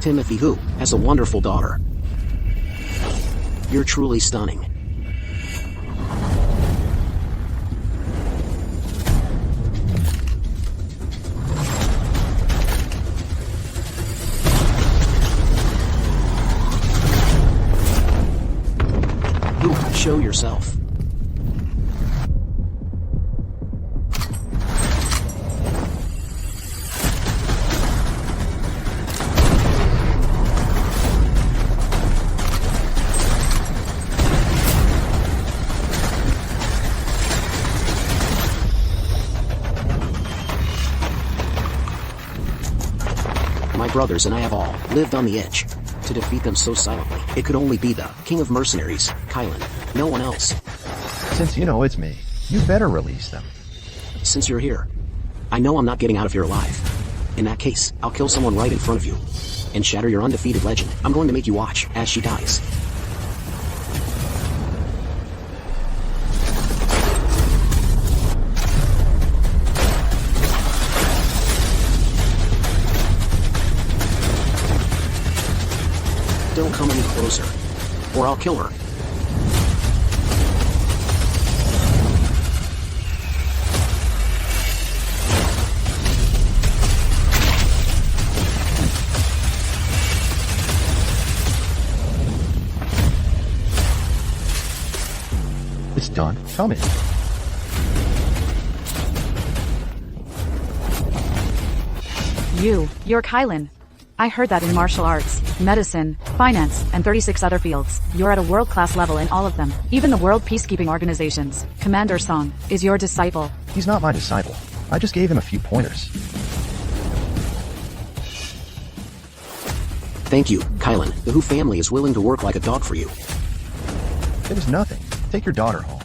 Timothy, who has a wonderful daughter. You're truly stunning. Who, show yourself. My brothers and I have all lived on the edge. To defeat them so silently, it could only be the king of mercenaries, Kylan. No one else. Since you know it's me, you better release them. Since you're here, I know I'm not getting out of here alive. In that case, I'll kill someone right in front of you and shatter your undefeated legend. I'm going to make you watch as she dies. Don't come any closer, or I'll kill her. It's done. Come in. You're Kylan. I heard that in martial arts, medicine, finance, and 36 other fields, you're at a world-class level in all of them. Even the World Peacekeeping Organizations. Commander Song is your disciple. He's not my disciple. I just gave him a few pointers. Thank you, Kylan. The Hu family is willing to work like a dog for you. It was nothing. Take your daughter home.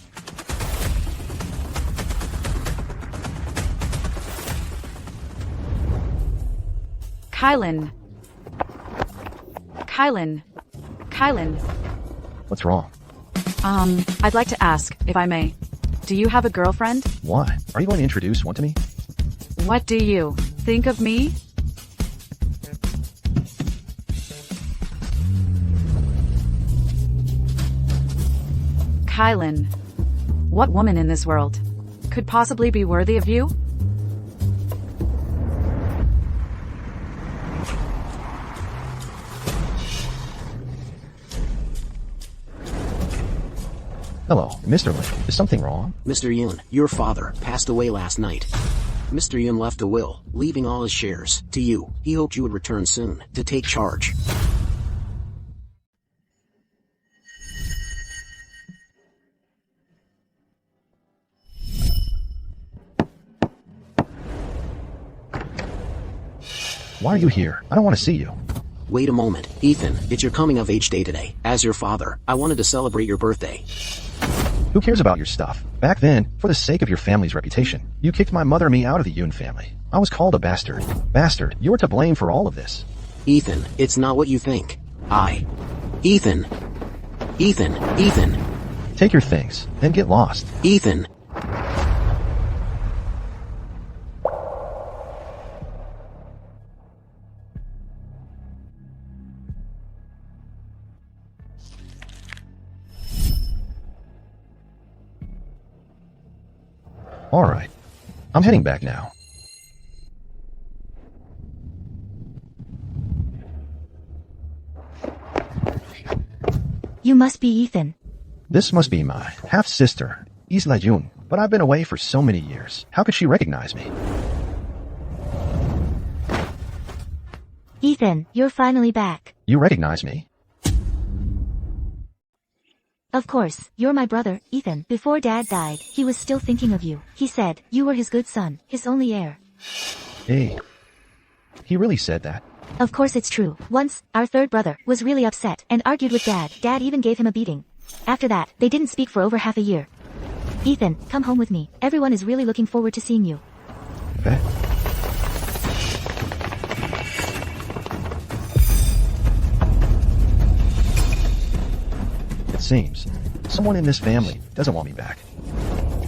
Kylan. What's wrong? I'd like to ask, if I may. Do you have a girlfriend? Why? Are you going to introduce one to me? What do you think of me? Kylan, what woman in this world could possibly be worthy of you? Hello, Mr. Lin. Is something wrong? Mr. Yun, your father, passed away last night. Mr. Yun left a will, leaving all his shares to you. He hoped you would return soon to take charge. Why are you here? I don't want to see you. Wait a moment, Ethan, it's your coming of age day today. As your father, I wanted to celebrate your birthday. Who cares about your stuff? Back then, for the sake of your family's reputation, you kicked my mother and me out of the Yun family. I was called a bastard. Bastard, you're to blame for all of this. Ethan, it's not what you think. Ethan. Take your things, then get lost. Ethan. Alright. I'm heading back now. You must be Ethan. This must be my half-sister, Isla Jun, but I've been away for so many years. How could she recognize me? Ethan, you're finally back. You recognize me? Of course, you're my brother, Ethan. Before Dad died, he was still thinking of you. He said, you were his good son, his only heir. Hey. He really said that? Of course it's true. Once, our third brother was really upset and argued with Dad. Dad even gave him a beating. After that, they didn't speak for over half a year. Ethan, come home with me. Everyone is really looking forward to seeing you. Okay. It seems someone in this family doesn't want me back.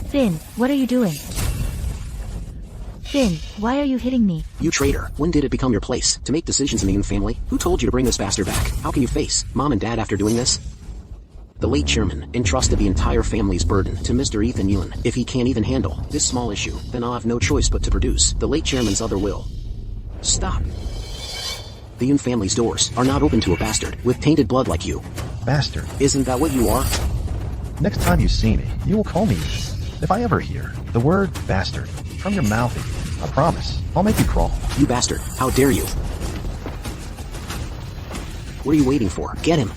Finn, what are you doing? Finn, why are you hitting me? You traitor. When did it become your place to make decisions in the Yoon family? Who told you to bring this bastard back? How can you face Mom and Dad after doing this? The late chairman entrusted the entire family's burden to Mr. Ethan Yoon. If he can't even handle this small issue, then I'll have no choice but to produce the late chairman's other will. Stop. The Yoon family's doors are not open to a bastard with tainted blood like you. Bastard. Isn't that what you are? Next time you see me, you will call me Ethan. If I ever hear the word bastard from your mouth again, I promise, I'll make you crawl. You bastard. How dare you? What are you waiting for? Get him.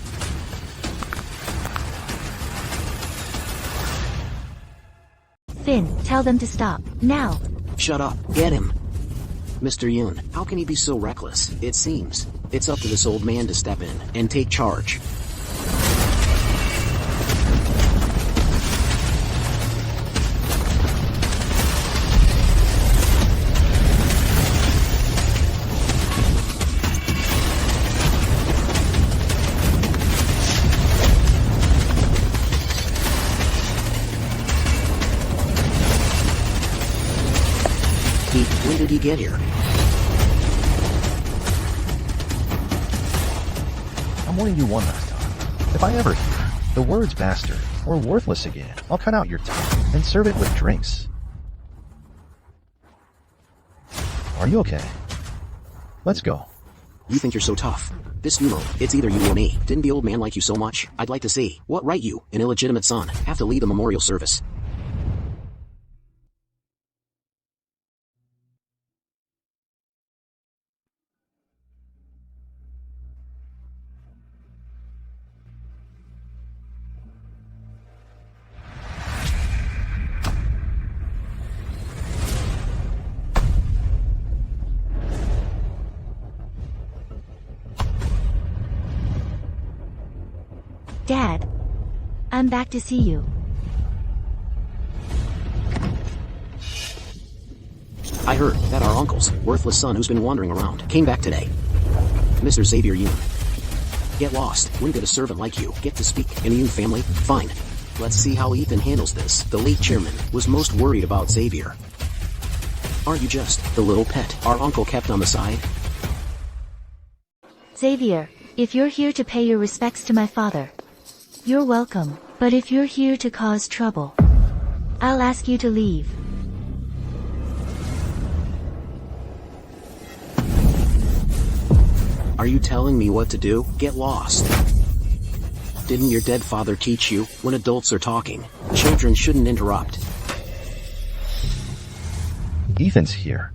Finn, tell them to stop. Now. Shut up. Get him. Mr. Yoon, how can he be so reckless? It seems it's up to this old man to step in and take charge. When did he get here? I'm warning you one last time. If I ever hear the words bastard or worthless again, I'll cut out your tongue and serve it with drinks. Are you okay? Let's go. You think you're so tough? This funeral, it's either you or me. Didn't the old man like you so much? I'd like to see what right you, an illegitimate son, have to lead the memorial service. Dad, I'm back to see you. I heard that our uncle's worthless son who's been wandering around came back today. Mr. Xavier Yoon. Get lost. When did a servant like you get to speak in the Yoon family? Fine. Let's see how Ethan handles this. The late chairman was most worried about Xavier. Aren't you just the little pet our uncle kept on the side? Xavier, if you're here to pay your respects to my father, you're welcome. But if you're here to cause trouble, I'll ask you to leave. Are you telling me what to do? Get lost. Didn't your dead father teach you, when adults are talking, children shouldn't interrupt? Ethan's here.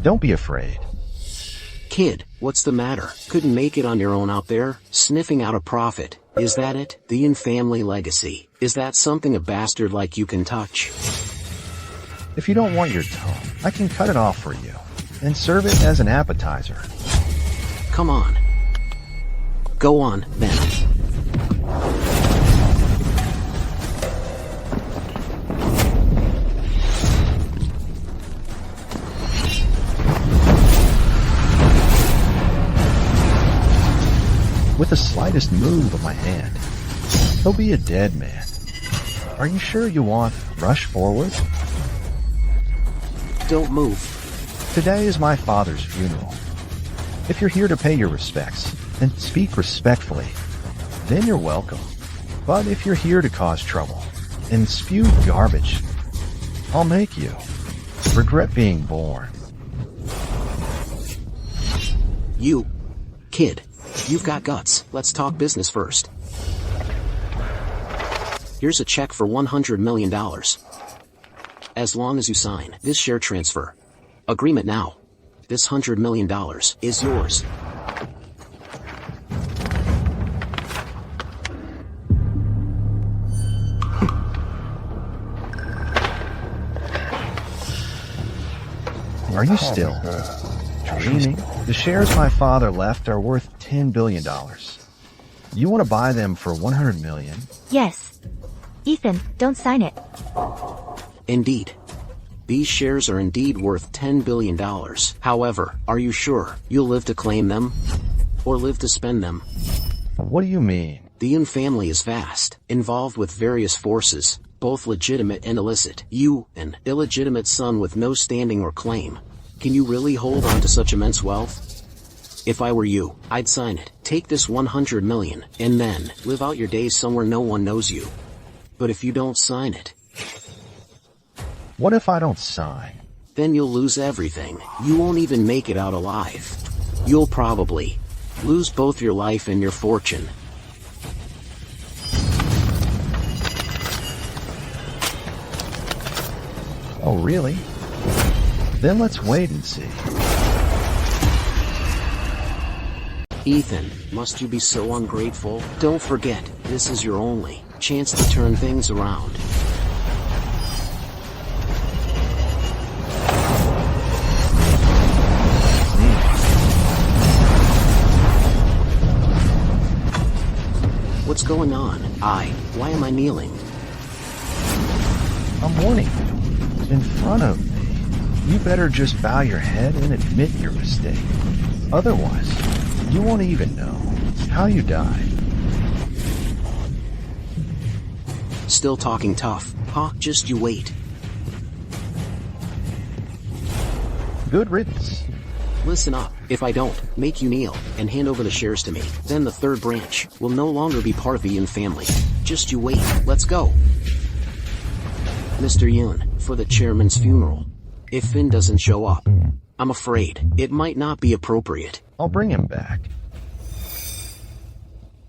Don't be afraid. Kid, what's the matter? Couldn't make it on your own out there, sniffing out a profit. Is that it? The Yoon family legacy. Is that something a bastard like you can touch? If you don't want your tongue, I can cut it off for you and serve it as an appetizer. Come on. Go on, then. With the slightest move of my hand, he'll be a dead man. Are you sure you want rush forward? Don't move. Today is my father's funeral. If you're here to pay your respects and speak respectfully, then you're welcome. But if you're here to cause trouble and spew garbage, I'll make you regret being born. You, kid, you've got guts. Let's talk business first. Here's a check for $100 million. As long as you sign this share transfer agreement now, this $100 million is yours. Are you still dreaming? The shares my father left are worth $10 billion. You want to buy them for $100 million? Yes. Ethan, don't sign it. Indeed. These shares are indeed worth $10 billion. However, are you sure you'll live to claim them? Or live to spend them? What do you mean? The Yoon family is vast, involved with various forces, both legitimate and illicit. You, an illegitimate son with no standing or claim. Can you really hold on to such immense wealth? If I were you, I'd sign it. Take this 100 million, and then live out your days somewhere no one knows you. But if you don't sign it, What if I don't sign? then you'll lose everything. You won't even make it out alive. You'll probably lose both your life and your fortune. Oh, really? Then let's wait and see. Ethan, must you be so ungrateful? Don't forget, this is your only chance to turn things around. What's going on? Why am I kneeling? I'm warning you. In front of me. You better just bow your head and admit your mistake. Otherwise, you won't even know how you died. Still talking tough, huh? Just you wait. Good riddance. Listen up. If I don't make you kneel and hand over the shares to me, then the third branch will no longer be part of the Yun family. Just you wait. Let's go. Mr. Yun, for the chairman's funeral. If Finn doesn't show up, I'm afraid it might not be appropriate. I'll bring him back.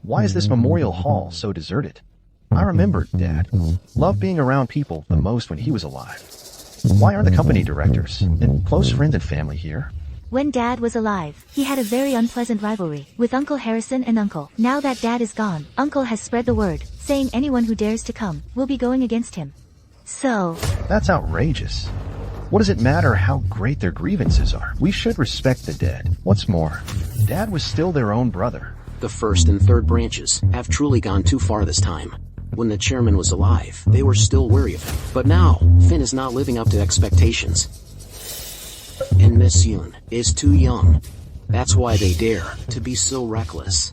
Why is this memorial hall so deserted? I remember Dad loved being around people the most when he was alive. Why aren't the company directors and close friends and family here? When Dad was alive, he had a very unpleasant rivalry with Uncle Harrison and Uncle. Now that Dad is gone, Uncle has spread the word, saying anyone who dares to come will be going against him. So, That's outrageous. What does it matter how great their grievances are? We should respect the dead. What's more, Dad was still their own brother. The first and third branches have truly gone too far this time. When the chairman was alive, they were still wary of him. But now, Finn is not living up to expectations. And Miss Yun is too young. That's why they dare to be so reckless.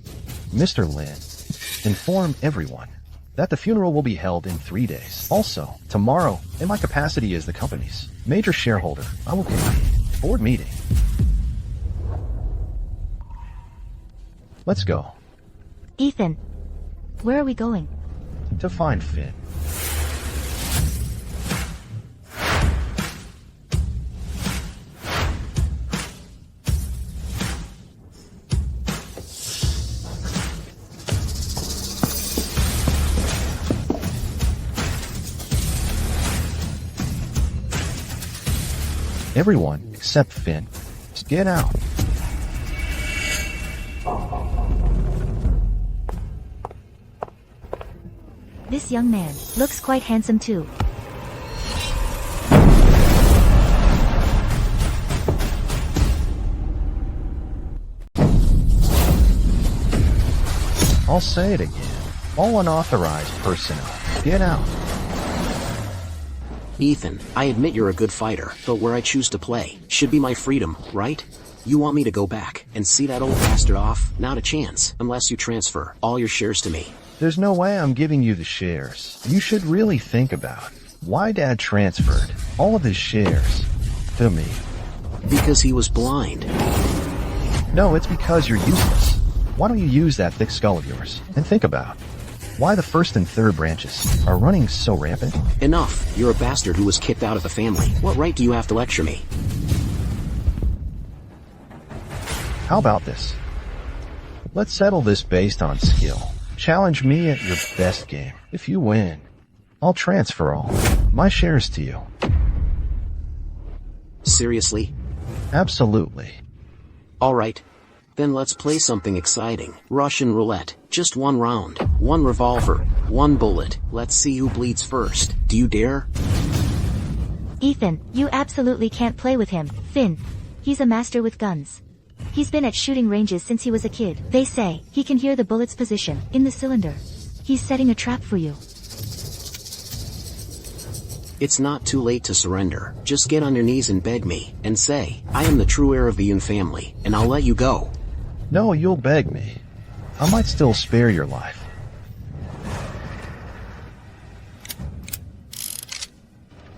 Mr. Lin, inform everyone that the funeral will be held in 3 days. Also, tomorrow, in my capacity as the company's major shareholder, I will convene a board meeting. Let's go. Ethan, where are we going? To find Finn. Everyone except Finn. Just get out. This young man looks quite handsome too. I'll say it again. All unauthorized personnel, get out. Ethan, I admit you're a good fighter, but where I choose to play should be my freedom, right? You want me to go back and see that old bastard off? Not a chance, unless you transfer all your shares to me. There's no way I'm giving you the shares. You should really think about why Dad transferred all of his shares to me. Because he was blind. No, it's because you're useless. Why don't you use that thick skull of yours and think about why the first and third branches are running so rampant? Enough. You're a bastard who was kicked out of the family. What right do you have to lecture me? How about this? Let's settle this based on skill. Challenge me at your best game. If you win, I'll transfer all my shares to you. Seriously? Absolutely. Alright. Then let's play something exciting. Russian roulette. Just one round. One revolver. One bullet. Let's see who bleeds first. Do you dare? Ethan, you absolutely can't play with him. Finn, he's a master with guns. He's been at shooting ranges since he was a kid. They say he can hear the bullet's position in the cylinder. He's setting a trap for you. It's not too late to surrender. Just get on your knees and beg me, and say, I am the true heir of the Yun family, and I'll let you go. No, you'll beg me. I might still spare your life.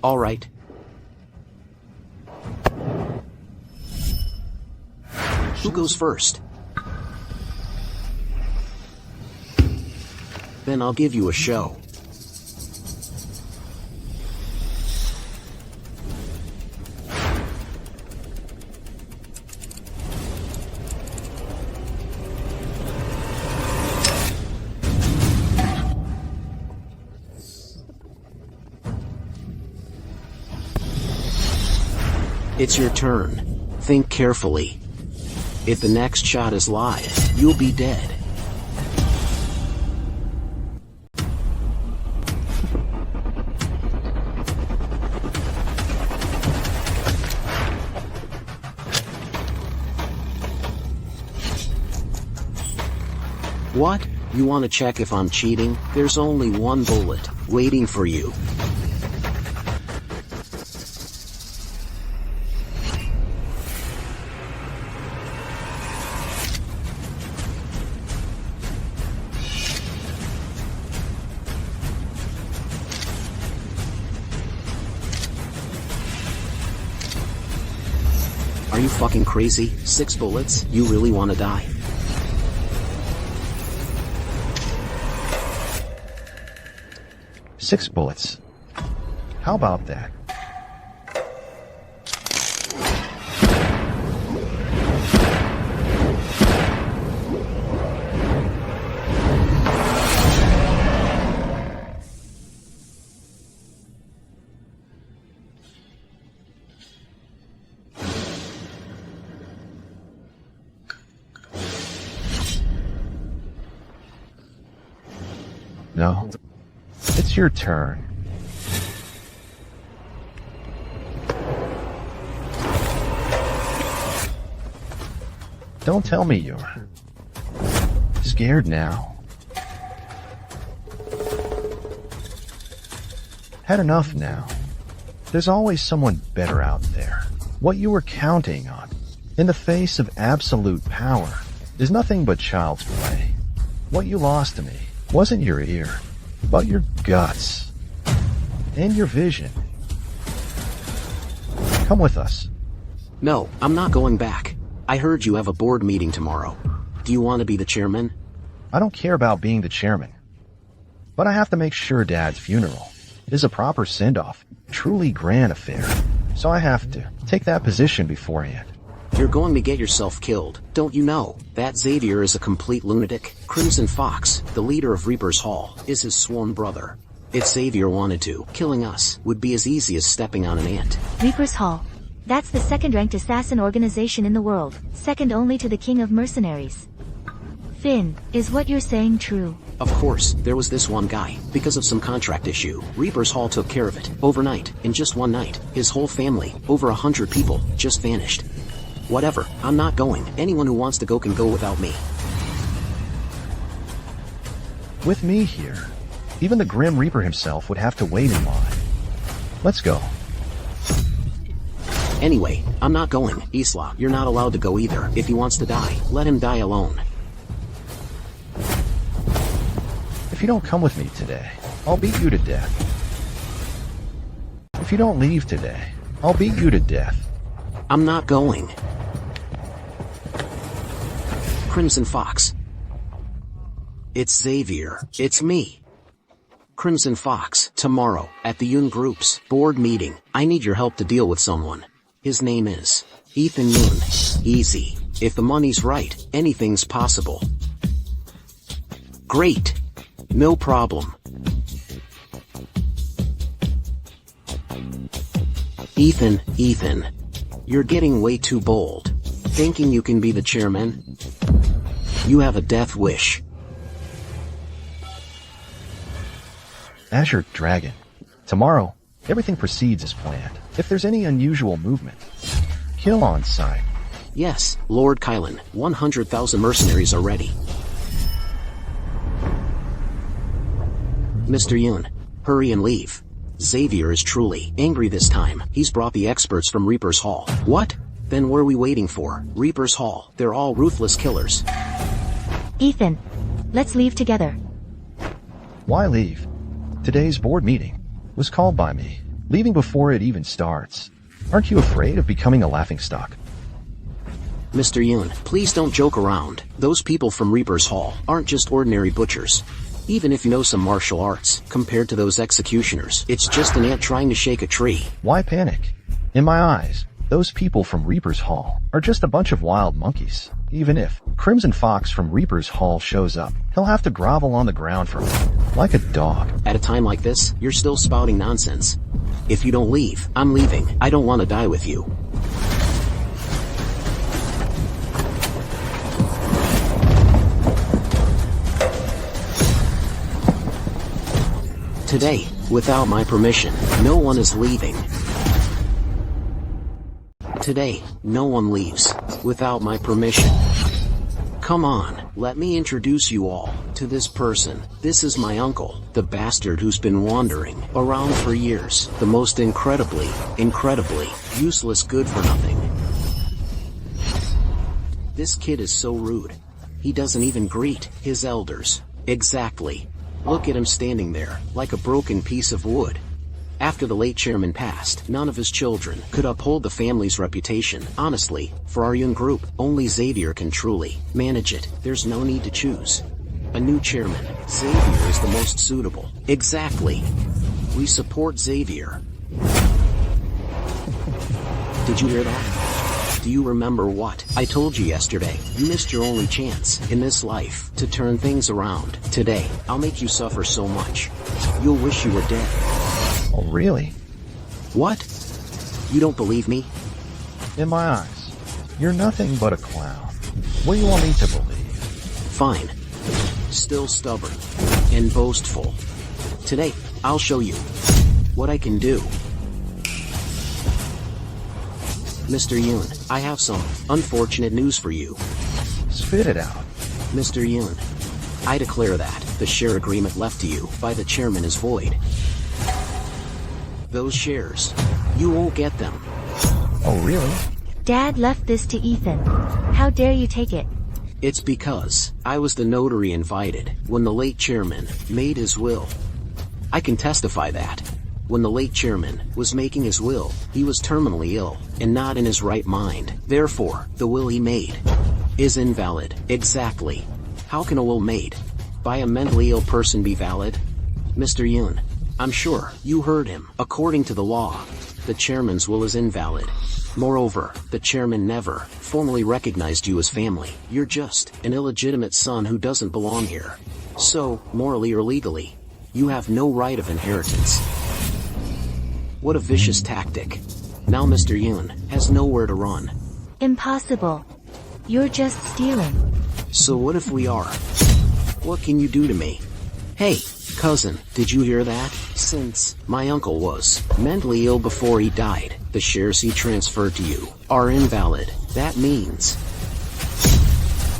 All right. Who goes first? Then I'll give you a show. It's your turn. Think carefully. If the next shot is live, you'll be dead. What? You want to check if I'm cheating? There's only one bullet waiting for you. Are you fucking crazy? 6 bullets? You really want to die? Six bullets. How about that? No. It's your turn. Don't tell me you're scared now. Had enough now. There's always someone better out there. What you were counting on, in the face of absolute power, is nothing but child's play. What you lost to me wasn't your ear, but your guts and your vision. Come with us. No, I'm not going back. I heard you have a board meeting tomorrow. Do you want to be the chairman? I don't care about being the chairman, but I have to make sure Dad's funeral is a proper send-off, truly grand affair. So I have to take that position beforehand. You're going to get yourself killed, don't you know? That Xavier is a complete lunatic. Crimson Fox, the leader of Reaper's Hall, is his sworn brother. If Xavier wanted to, killing us would be as easy as stepping on an ant. Reaper's Hall. That's the second-ranked assassin organization in the world, second only to the king of mercenaries. Finn, is what you're saying true? Of course, there was this one guy. Because of some contract issue, Reaper's Hall took care of it. Overnight, in just one night, his whole family, over 100 people, just vanished. Whatever, I'm not going. Anyone who wants to go can go without me. With me here, even the Grim Reaper himself would have to wait in line. Let's go. Anyway, I'm not going. Isla, you're not allowed to go either. If he wants to die, let him die alone. If you don't come with me today, I'll beat you to death. If you don't leave today, I'll beat you to death. I'm not going. Crimson Fox. It's Xavier. It's me. Crimson Fox, tomorrow, at the Yoon Group's board meeting, I need your help to deal with someone. His name is Ethan Yoon. Easy. If the money's right, anything's possible. Great. No problem. Ethan, you're getting way too bold. Thinking you can be the chairman? You have a death wish. Azure Dragon. Tomorrow, everything proceeds as planned. If there's any unusual movement, kill on sight. Yes, Lord Kylan, 100,000 mercenaries are ready. Mr. Yoon, hurry and leave. Xavier is truly angry this time. He's brought the experts from Reaper's Hall. What? Then what are we waiting for? Reaper's Hall. They're all ruthless killers. Ethan, let's leave together. Why leave? Today's board meeting was called by me. leaving before it even starts. Aren't you afraid of becoming a laughingstock? Mr. Yun, please don't joke around. Those people from Reaper's Hall aren't just ordinary butchers. Even if you know some martial arts, compared to those executioners, it's just an ant trying to shake a tree. Why panic? In my eyes, those people from Reaper's Hall are just a bunch of wild monkeys. Even if Crimson Fox from Reaper's Hall shows up, he'll have to grovel on the ground for me, like a dog. At a time like this, you're still spouting nonsense. If you don't leave, I'm leaving. I don't want to die with you. Today, without my permission, no one is leaving. Today, no one leaves, without my permission. Come on, let me introduce you all to this person. This is my uncle, the bastard who's been wandering around for years. The most incredibly useless good-for-nothing. This kid is so rude. He doesn't even greet his elders. Exactly. Look at him standing there, like a broken piece of wood. After the late chairman passed, none of his children could uphold the family's reputation. Honestly, for our young group, only Xavier can truly manage it. There's no need to choose a new chairman. Xavier is the most suitable. Exactly. We support Xavier. Did you hear that? Do you remember what I told you yesterday? You missed your only chance in this life to turn things around. Today, I'll make you suffer so much. You'll wish you were dead. Oh, really? What? You don't believe me? In my eyes, you're nothing but a clown. What do you want me to believe? Fine. Still stubborn and boastful. Today, I'll show you what I can do. Mr. Yun, I have some unfortunate news for you. Spit it out. Mr. Yun, I declare that the share agreement left to you by the chairman is void. Those shares, you won't get them. Oh, really? Dad left this to Ethan. How dare you take it? It's because I was the notary invited when the late chairman made his will. I can testify that. When the late chairman was making his will, he was terminally ill and not in his right mind. Therefore, the will he made is invalid. Exactly. How can a will made by a mentally ill person be valid? Mr. Yun, I'm sure you heard him. According to the law, the chairman's will is invalid. Moreover, the chairman never formally recognized you as family. You're just an illegitimate son who doesn't belong here. So, morally or legally, you have no right of inheritance. What a vicious tactic. Now Mr. Yun has nowhere to run. Impossible. You're just stealing. So what if we are? What can you do to me? Hey, cousin, did you hear that? Since my uncle was mentally ill before he died, the shares he transferred to you are invalid. That means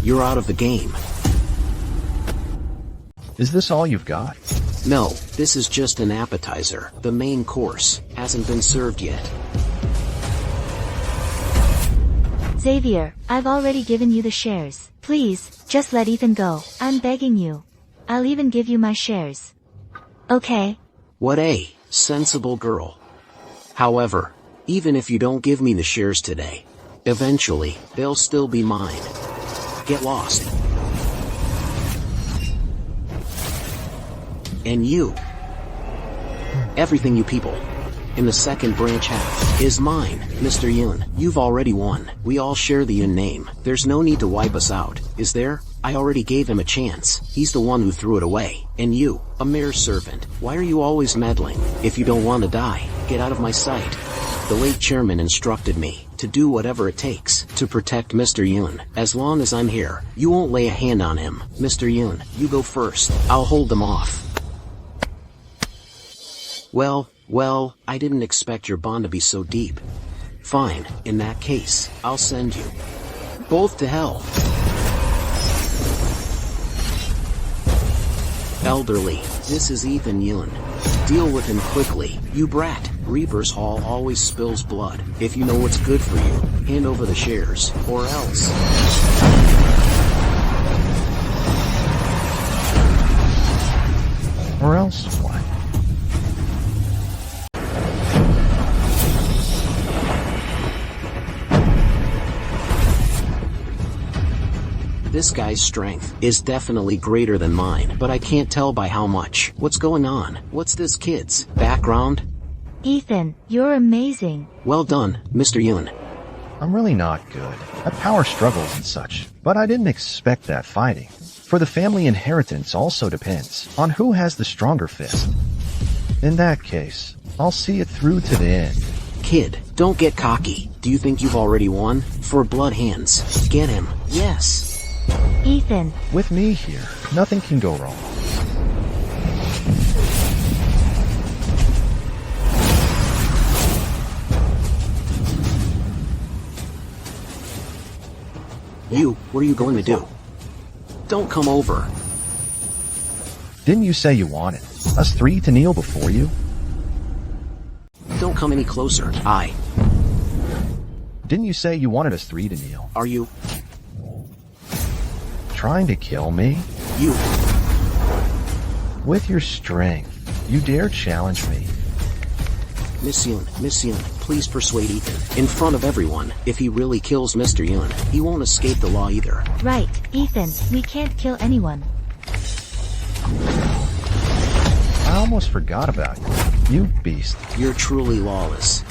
you're out of the game. Is this all you've got? No, this is just an appetizer. The main course hasn't been served yet. Xavier, I've already given you the shares. Please, just let Ethan go. I'm begging you. I'll even give you my shares. Okay? What a sensible girl. However, even if you don't give me the shares today, eventually, they'll still be mine. Get lost. And you. Everything you people in the second branch have is mine. Mr. Yun, you've already won. We all share the Yun name. There's no need to wipe us out, is there? I already gave him a chance. He's the one who threw it away. And you, a mere servant, why are you always meddling? If you don't want to die, get out of my sight. The late chairman instructed me to do whatever it takes to protect Mr. Yun. As long as I'm here, you won't lay a hand on him. Mr. Yun, you go first. I'll hold them off. Well, I didn't expect your bond to be so deep. Fine, in that case, I'll send you both to hell. Elderly, this is Ethan Yun. Deal with him quickly, you brat. Reaper's Hall always spills blood. If you know what's good for you, hand over the shares, or else. Or else what? This guy's strength is definitely greater than mine, but I can't tell by how much. What's going on? What's this kid's background? Ethan, you're amazing. Well done, Mr. Yun. I'm really not good at power struggles and such, but I didn't expect that fighting. For the family inheritance also depends on who has the stronger fist. In that case, I'll see it through to the end. Kid, don't get cocky. Do you think you've already won? For blood hands. Get him. Yes. Ethan. With me here, nothing can go wrong. You, what are you going to do? Don't come over. Didn't you say you wanted us three to kneel before you? Don't come any closer. Didn't you say you wanted us three to kneel? Are you? Trying to kill me? You. With your strength, you dare challenge me? Miss Yun, please persuade Ethan, in front of everyone. If he really kills Mr. Yun, he won't escape the law either. Right, Ethan, we can't kill anyone. I almost forgot about you, you beast. You're truly lawless.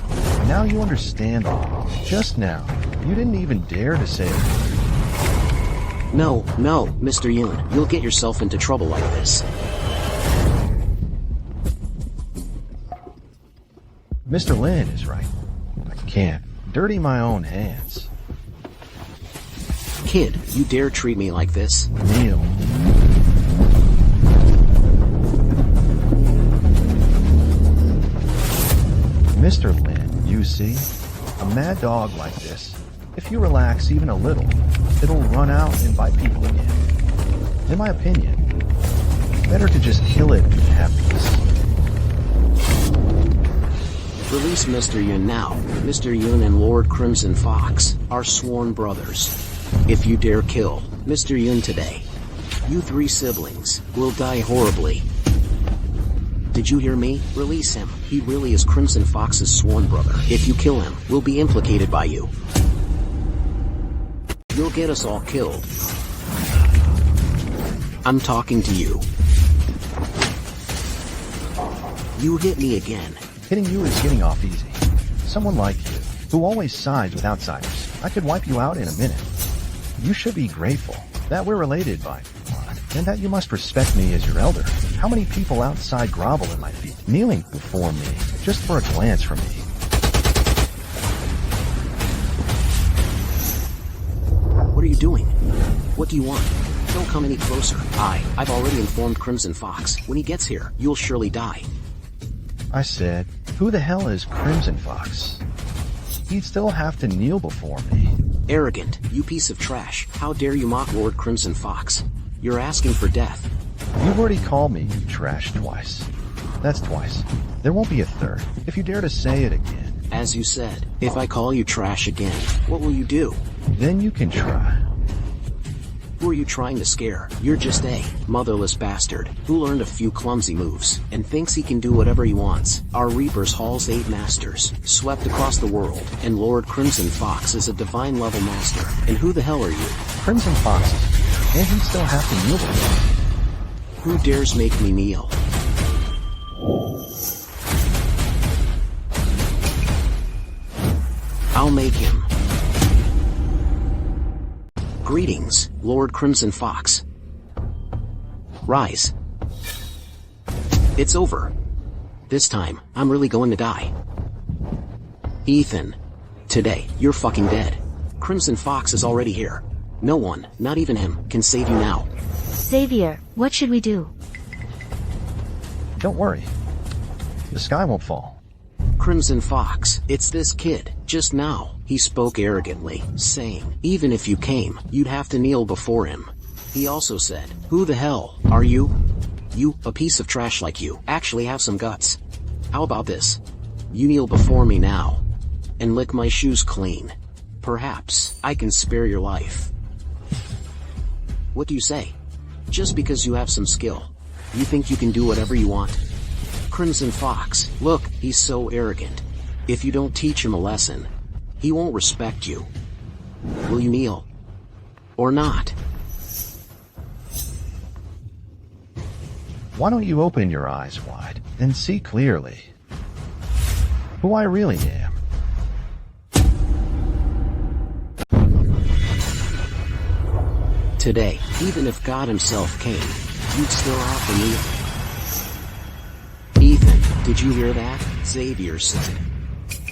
Now you understand all. Just now, you didn't even dare to say it. No, Mr. Yun, you'll get yourself into trouble like this. Mr. Lin is right. I can't dirty my own hands. Kid, you dare treat me like this? Kneel. Mr. Lin, you see, a mad dog like this, if you relax even a little, it'll run out and bite people again. In my opinion, better to just kill it and have peace. Release Mr. Yun now. Mr. Yun and Lord Crimson Fox are sworn brothers. If you dare kill Mr. Yun today, you three siblings will die horribly. Did you hear me? Release him. He really is Crimson Fox's sworn brother. If you kill him, we'll be implicated by you. You'll get us all killed. I'm talking to you. You hit me again. Hitting you is getting off easy. Someone like you, who always sides with outsiders, I could wipe you out in a minute. You should be grateful that we're related by blood, and that you must respect me as your elder. How many people outside grovel at my feet, kneeling before me, just for a glance from me? What are you doing? What do you want? Don't come any closer. I've already informed Crimson Fox. When he gets here, you'll surely die. I said, who the hell is Crimson Fox? He'd still have to kneel before me. Arrogant, you piece of trash. How dare you mock Lord Crimson Fox? You're asking for death. You've already called me trash twice. That's twice. There won't be a third, if you dare to say it again. As you said, if I call you trash again, what will you do? Then you can try. Who are you trying to scare? You're just a motherless bastard who learned a few clumsy moves and thinks he can do whatever he wants. Our Reapers Hall's 8 masters swept across the world, and Lord Crimson Fox is a divine level master. And who the hell are you? Crimson Fox, and he'd still have to kneel before me. Who dares make me kneel? I'll make him. Greetings, Lord Crimson Fox. Rise. It's over. This time, I'm really going to die. Ethan. Today, you're fucking dead. Crimson Fox is already here. No one, not even him, can save you now. Xavier, what should we do? Don't worry. The sky won't fall. Crimson Fox, it's this kid. Just now, he spoke arrogantly, saying, even if you came, you'd have to kneel before him. He also said, who the hell are you? You, a piece of trash like you, actually have some guts. How about this? You kneel before me now, and lick my shoes clean. Perhaps, I can spare your life. What do you say? Just because you have some skill, you think you can do whatever you want? Crimson Fox, look, he's so arrogant. If you don't teach him a lesson, he won't respect you. Will you kneel? Or not? Why don't you open your eyes wide and see clearly who I really am? Today, even if God himself came, you'd still have to kneel. Ethan, did you hear that? Xavier said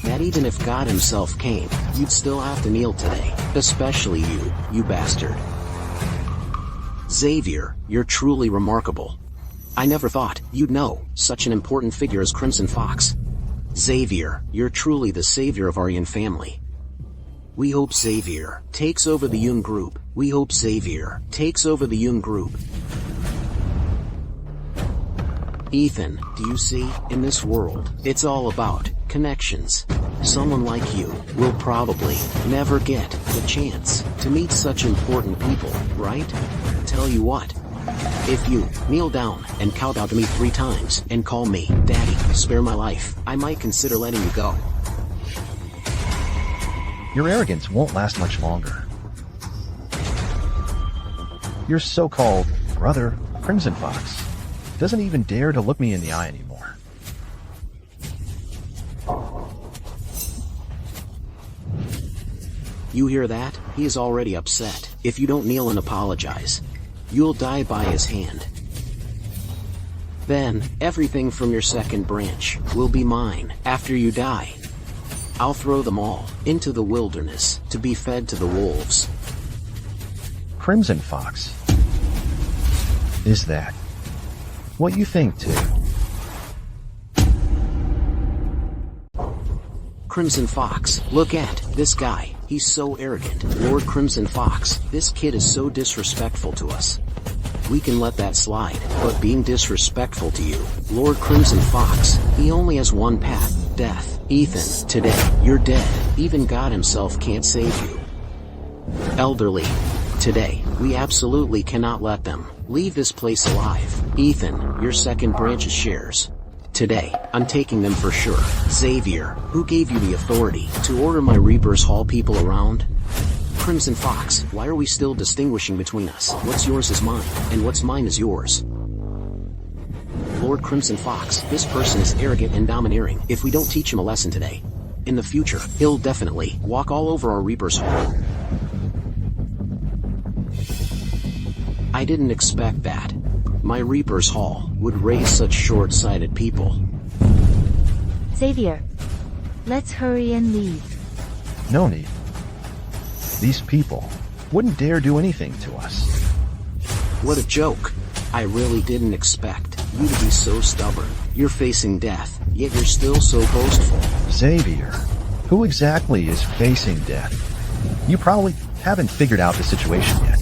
that even if God himself came, you'd still have to kneel today. Especially you bastard. Xavier, you're truly remarkable. I never thought you'd know such an important figure as Crimson Fox. Xavier, you're truly the savior of our Yun family. We hope Xavier takes over the Yun group. We hope Xavier takes over the Yun group. Ethan, do you see, in this world, it's all about connections. Someone like you will probably never get the chance to meet such important people, right? Tell you what, if you kneel down and kowbow to me 3 times and call me Daddy, spare my life, I might consider letting you go. Your arrogance won't last much longer. Your so-called brother, Crimson Fox, doesn't even dare to look me in the eye anymore. You hear that? He is already upset. If you don't kneel and apologize, you'll die by his hand. Then, everything from your second branch will be mine after you die. I'll throw them all into the wilderness to be fed to the wolves. Crimson Fox, is that what you think too? Crimson Fox, look at this guy. He's so arrogant. Lord Crimson Fox, this kid is so disrespectful to us. We can let that slide, but being disrespectful to you, Lord Crimson Fox, he only has one path, death. Ethan, today, you're dead. Even God himself can't save you. Elderly, today, we absolutely cannot let them leave this place alive. Ethan, your second branch's shares. Today, I'm taking them for sure. Xavier, who gave you the authority to order my Reaper's Hall people around? Crimson Fox, why are we still distinguishing between us? What's yours is mine, and what's mine is yours. Lord Crimson Fox, this person is arrogant and domineering. If we don't teach him a lesson today, in the future, he'll definitely walk all over our Reaper's Hall. I didn't expect that. My Reaper's Hall would raise such short-sighted people. Xavier, let's hurry and leave. No need. These people wouldn't dare do anything to us. What a joke. I really didn't expect you to be so stubborn. You're facing death, yet you're still so boastful. Xavier, who exactly is facing death? You probably haven't figured out the situation yet.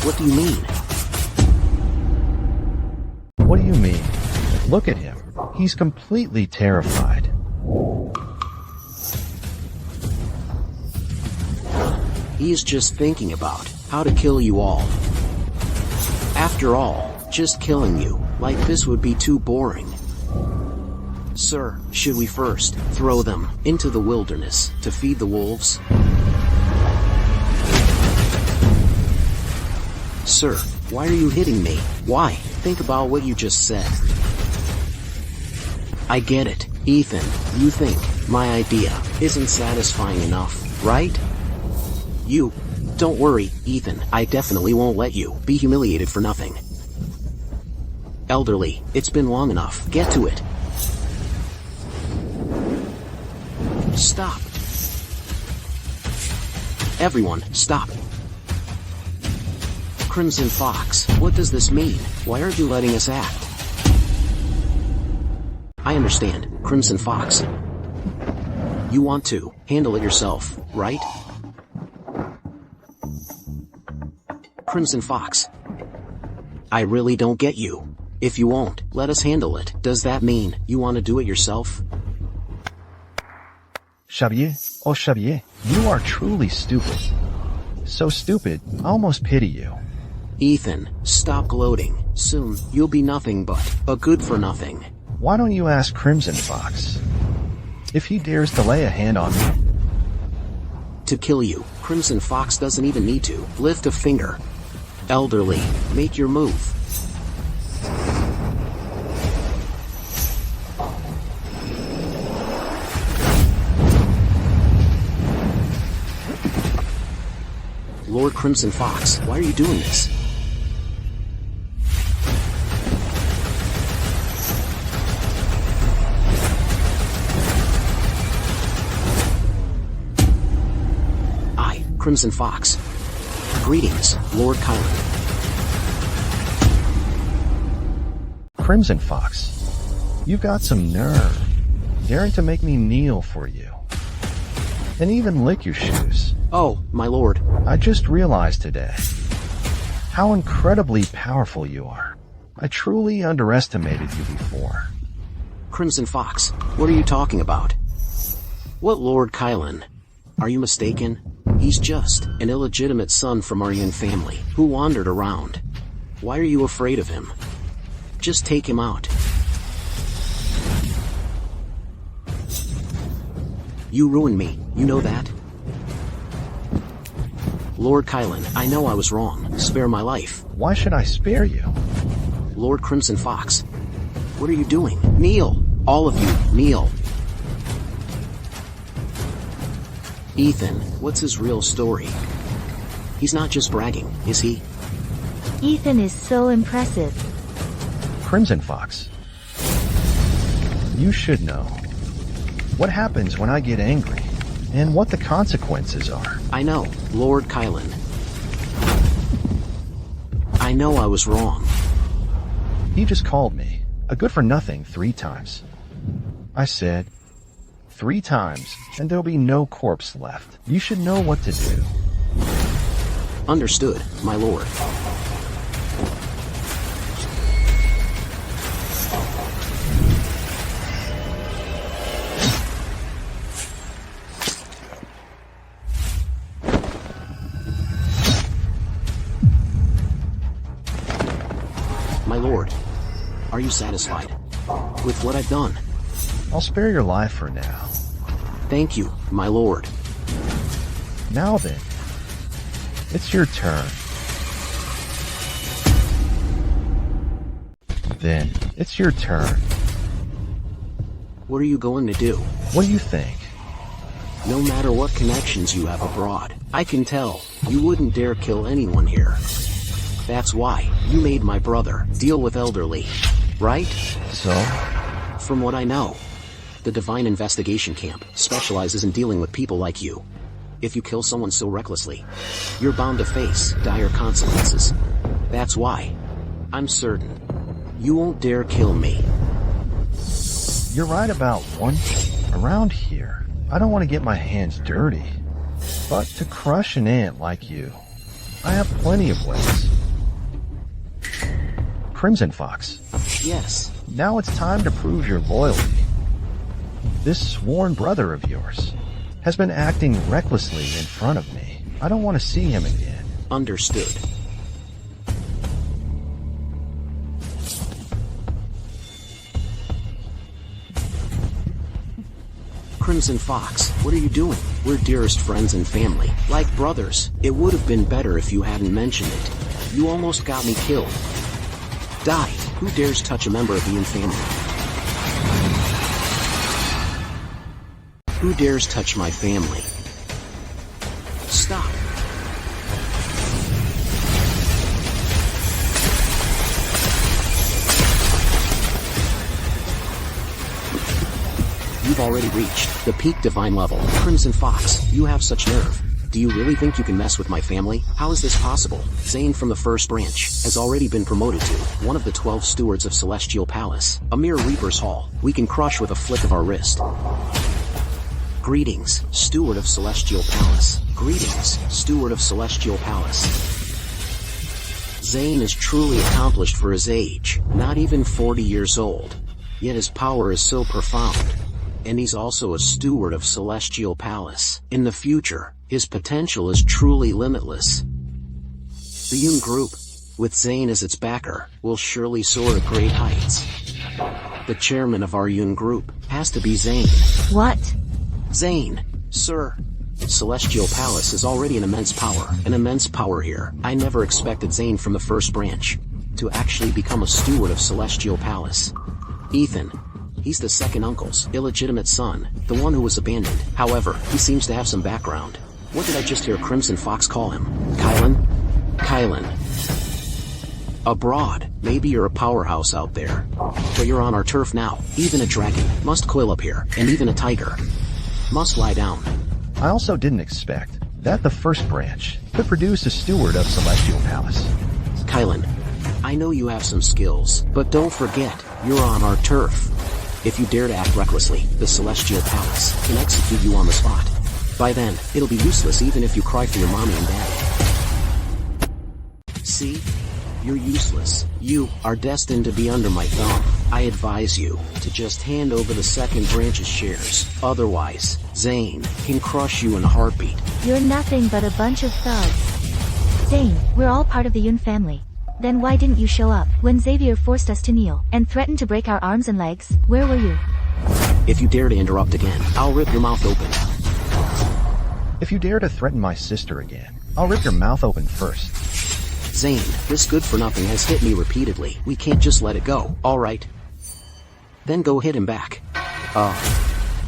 What do you mean? What do you mean? Look at him. He's completely terrified. He is just thinking about how to kill you all. After all, just killing you like this would be too boring. Sir, should we first throw them into the wilderness to feed the wolves? Sir, why are you hitting me? Why? Think about what you just said. I get it, Ethan. You think my idea isn't satisfying enough, right? Don't worry, Ethan. I definitely won't let you be humiliated for nothing. Elderly, it's been long enough. Get to it. Stop. Everyone, stop. Crimson Fox, what does this mean? Why aren't you letting us act? I understand, Crimson Fox. You want to handle it yourself, right? Crimson Fox. I really don't get you. If you won't let us handle it, does that mean you want to do it yourself? Xavier, oh Xavier, you are truly stupid. So stupid, I almost pity you. Ethan, stop gloating. Soon, you'll be nothing but a good-for-nothing. Why don't you ask Crimson Fox if he dares to lay a hand on me? To kill you, Crimson Fox doesn't even need to lift a finger. Elderly, make your move. Lord Crimson Fox, why are you doing this? I, Crimson Fox. Greetings, Lord Kylan. Crimson Fox, you've got some nerve, daring to make me kneel for you. And even lick your shoes. Oh, my lord. I just realized today how incredibly powerful you are. I truly underestimated you before. Crimson Fox, what are you talking about? What Lord Kylan? Are you mistaken? He's just an illegitimate son from our Yun family who wandered around. Why are you afraid of him? Just take him out. You ruined me, you know that? Lord Kylan, I know I was wrong. Spare my life. Why should I spare you? Lord Crimson Fox, what are you doing? Kneel! All of you, kneel! Ethan, what's his real story? He's not just bragging, is he? Ethan is so impressive. Crimson Fox, you should know what happens when I get angry and what the consequences are. I know, Lord Kylan. I know I was wrong. He just called me a good-for-nothing 3 times. I said 3 times, and there'll be no corpse left. You should know what to do. Understood, my lord. My lord, are you satisfied with what I've done? I'll spare your life for now. Thank you, my lord. Now then, it's your turn. Then, it's your turn. What are you going to do? What do you think? No matter what connections you have abroad, I can tell you wouldn't dare kill anyone here. That's why you made my brother deal with elderly, right? So? From what I know, the Divine Investigation Camp specializes in dealing with people like you. If you kill someone so recklessly, you're bound to face dire consequences. That's why I'm certain you won't dare kill me. You're right about one thing. Around here, I don't want to get my hands dirty. But to crush an ant like you, I have plenty of ways. Crimson Fox. Yes. Now it's time to prove your loyalty. This sworn brother of yours has been acting recklessly in front of me. I don't want to see him again. Understood. Crimson Fox, what are you doing? We're dearest friends and family, like brothers. It would have been better if you hadn't mentioned it. You almost got me killed. Die. Who dares touch a member of the Yun family? Who dares touch my family? Stop. You've already reached the peak divine level. Crimson Fox, you have such nerve. Do you really think you can mess with my family? How is this possible? Zane from the first branch has already been promoted to one of the 12 stewards of Celestial Palace. A mere Reaper's Hall we can crush with a flick of our wrist. Greetings, Steward of Celestial Palace. Greetings, Steward of Celestial Palace. Zane is truly accomplished for his age, not even 40 years old. Yet his power is so profound. And he's also a steward of Celestial Palace. In the future, his potential is truly limitless. The Yun Group, with Zane as its backer, will surely soar to great heights. The chairman of our Yun Group has to be Zane. What? Zane, sir. Celestial Palace is already an immense power here. I never expected Zane from the first branch to actually become a steward of Celestial Palace. Ethan, he's the second uncle's illegitimate son, the one who was abandoned. However, he seems to have some background. What did I just hear Crimson Fox call him? Kylan? Kylan. Abroad. Maybe you're a powerhouse out there. But you're on our turf now. Even a dragon must coil up here, and even a tiger must lie down. I also didn't expect that the first branch could produce a steward of Celestial Palace. Kylan, I know you have some skills, but don't forget, you're on our turf. If you dare to act recklessly, the Celestial Palace can execute you on the spot. By then, it'll be useless even if you cry for your mommy and daddy. See? You're useless. You are destined to be under my thumb. I advise you to just hand over the second branch's shares. Otherwise, Zane can crush you in a heartbeat. You're nothing but a bunch of thugs. Zane, we're all part of the Yun family. Then why didn't you show up when Xavier forced us to kneel and threatened to break our arms and legs? Where were you? If you dare to interrupt again, I'll rip your mouth open. If you dare to threaten my sister again, I'll rip your mouth open first. Zane, this good-for-nothing has hit me repeatedly. We can't just let it go, alright? Then go hit him back.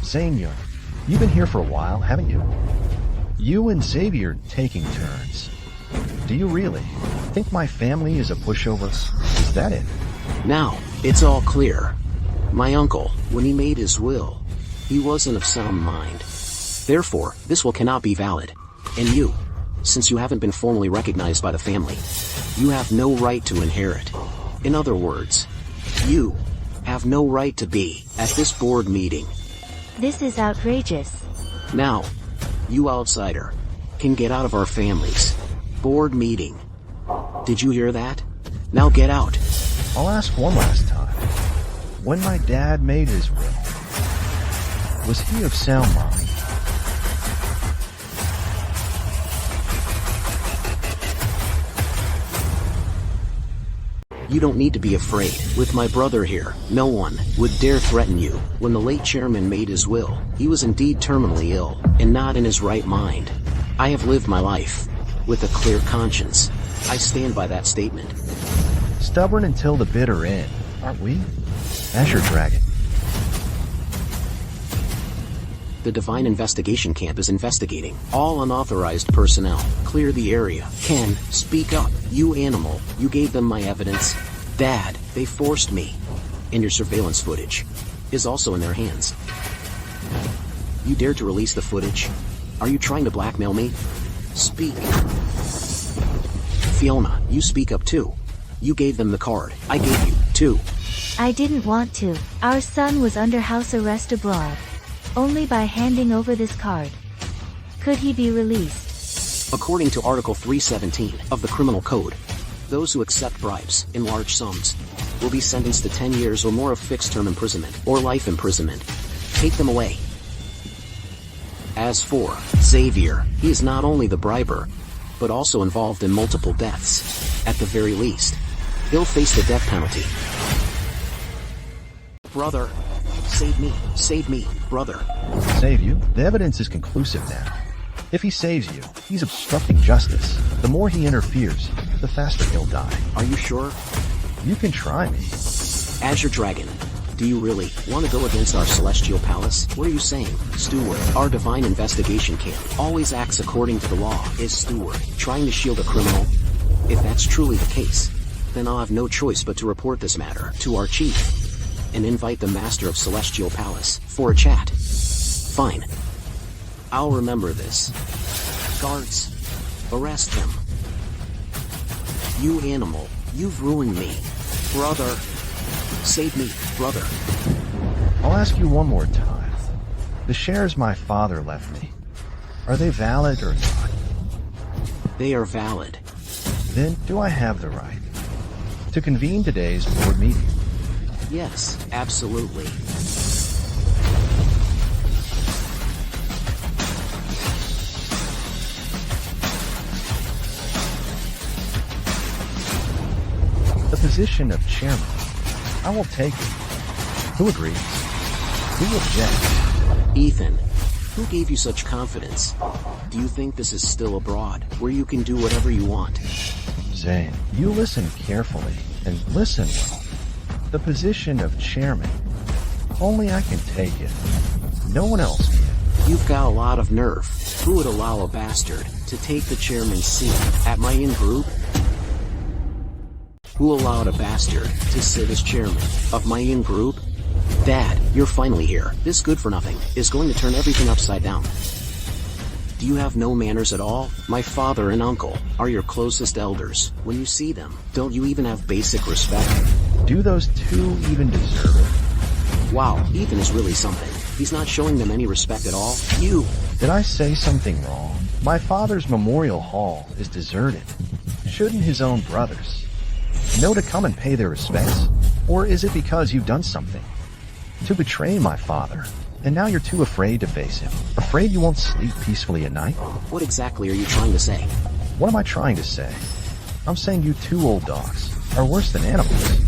Zane Yun, you've been here for a while, haven't you? You and Xavier taking turns. Do you really think my family is a pushover? Is that it? Now, it's all clear. My uncle, when he made his will, he wasn't of sound mind. Therefore, this will cannot be valid. And you, since you haven't been formally recognized by the family, you have no right to inherit. In other words, you have no right to be at this board meeting. This is outrageous. Now, you outsider, can get out of our family's board meeting. Did you hear that? Now get out. I'll ask one last time. When my dad made his will, was he of sound mind? You don't need to be afraid. With my brother here, no one would dare threaten you. When the late chairman made his will, he was indeed terminally ill, and not in his right mind. I have lived my life with a clear conscience. I stand by that statement. Stubborn until the bitter end, aren't we? Azure Dragon. The Divine Investigation Camp is investigating. All unauthorized personnel, clear the area. Ken, speak up. You animal, you gave them my evidence. Dad, they forced me. And your surveillance footage is also in their hands. You dared to release the footage? Are you trying to blackmail me? Speak. Fiona, you speak up too. You gave them the card. I gave you, too. I didn't want to. Our son was under house arrest abroad. Only by handing over this card could he be released. According to Article 317 of the Criminal Code, those who accept bribes in large sums will be sentenced to 10 years or more of fixed-term imprisonment or life imprisonment. Take them away. As for Xavier, he is not only the briber, but also involved in multiple deaths. At the very least, he'll face the death penalty. Brother, save me, brother. Save you? The evidence is conclusive now. If he saves you, he's obstructing justice. The more he interferes, the faster he'll die. Are you sure? You can try me. Azure Dragon, do you really want to go against our Celestial Palace? What are you saying, Steward? Our Divine Investigation Camp always acts according to the law. Is Steward trying to shield a criminal? If that's truly the case, then I'll have no choice but to report this matter to our chief and invite the Master of Celestial Palace for a chat. Fine. I'll remember this. Guards, arrest him. You animal, you've ruined me. Brother, save me, brother. I'll ask you one more time. The shares my father left me, are they valid or not? They are valid. Then do I have the right to convene today's board meeting? Yes, absolutely. The position of chairman. I will take it. Who agrees? Who objects? Ethan, who gave you such confidence? Do you think this is still abroad, where you can do whatever you want? Zane, you listen carefully, and listen well. The position of chairman. Only I can take it. No one else can. You've got a lot of nerve. Who would allow a bastard to take the chairman's seat at my in-group? Who allowed a bastard to sit as chairman of my in-group? Dad, you're finally here. This good-for-nothing is going to turn everything upside down. Do you have no manners at all? My father and uncle are your closest elders. When you see them, don't you even have basic respect? Do those two even deserve it? Wow, Ethan is really something. He's not showing them any respect at all. You! Did I say something wrong? My father's memorial hall is deserted. Shouldn't his own brothers know to come and pay their respects? Or is it because you've done something to betray my father, and now you're too afraid to face him? Afraid you won't sleep peacefully at night? What exactly are you trying to say? What am I trying to say? I'm saying you two old dogs are worse than animals.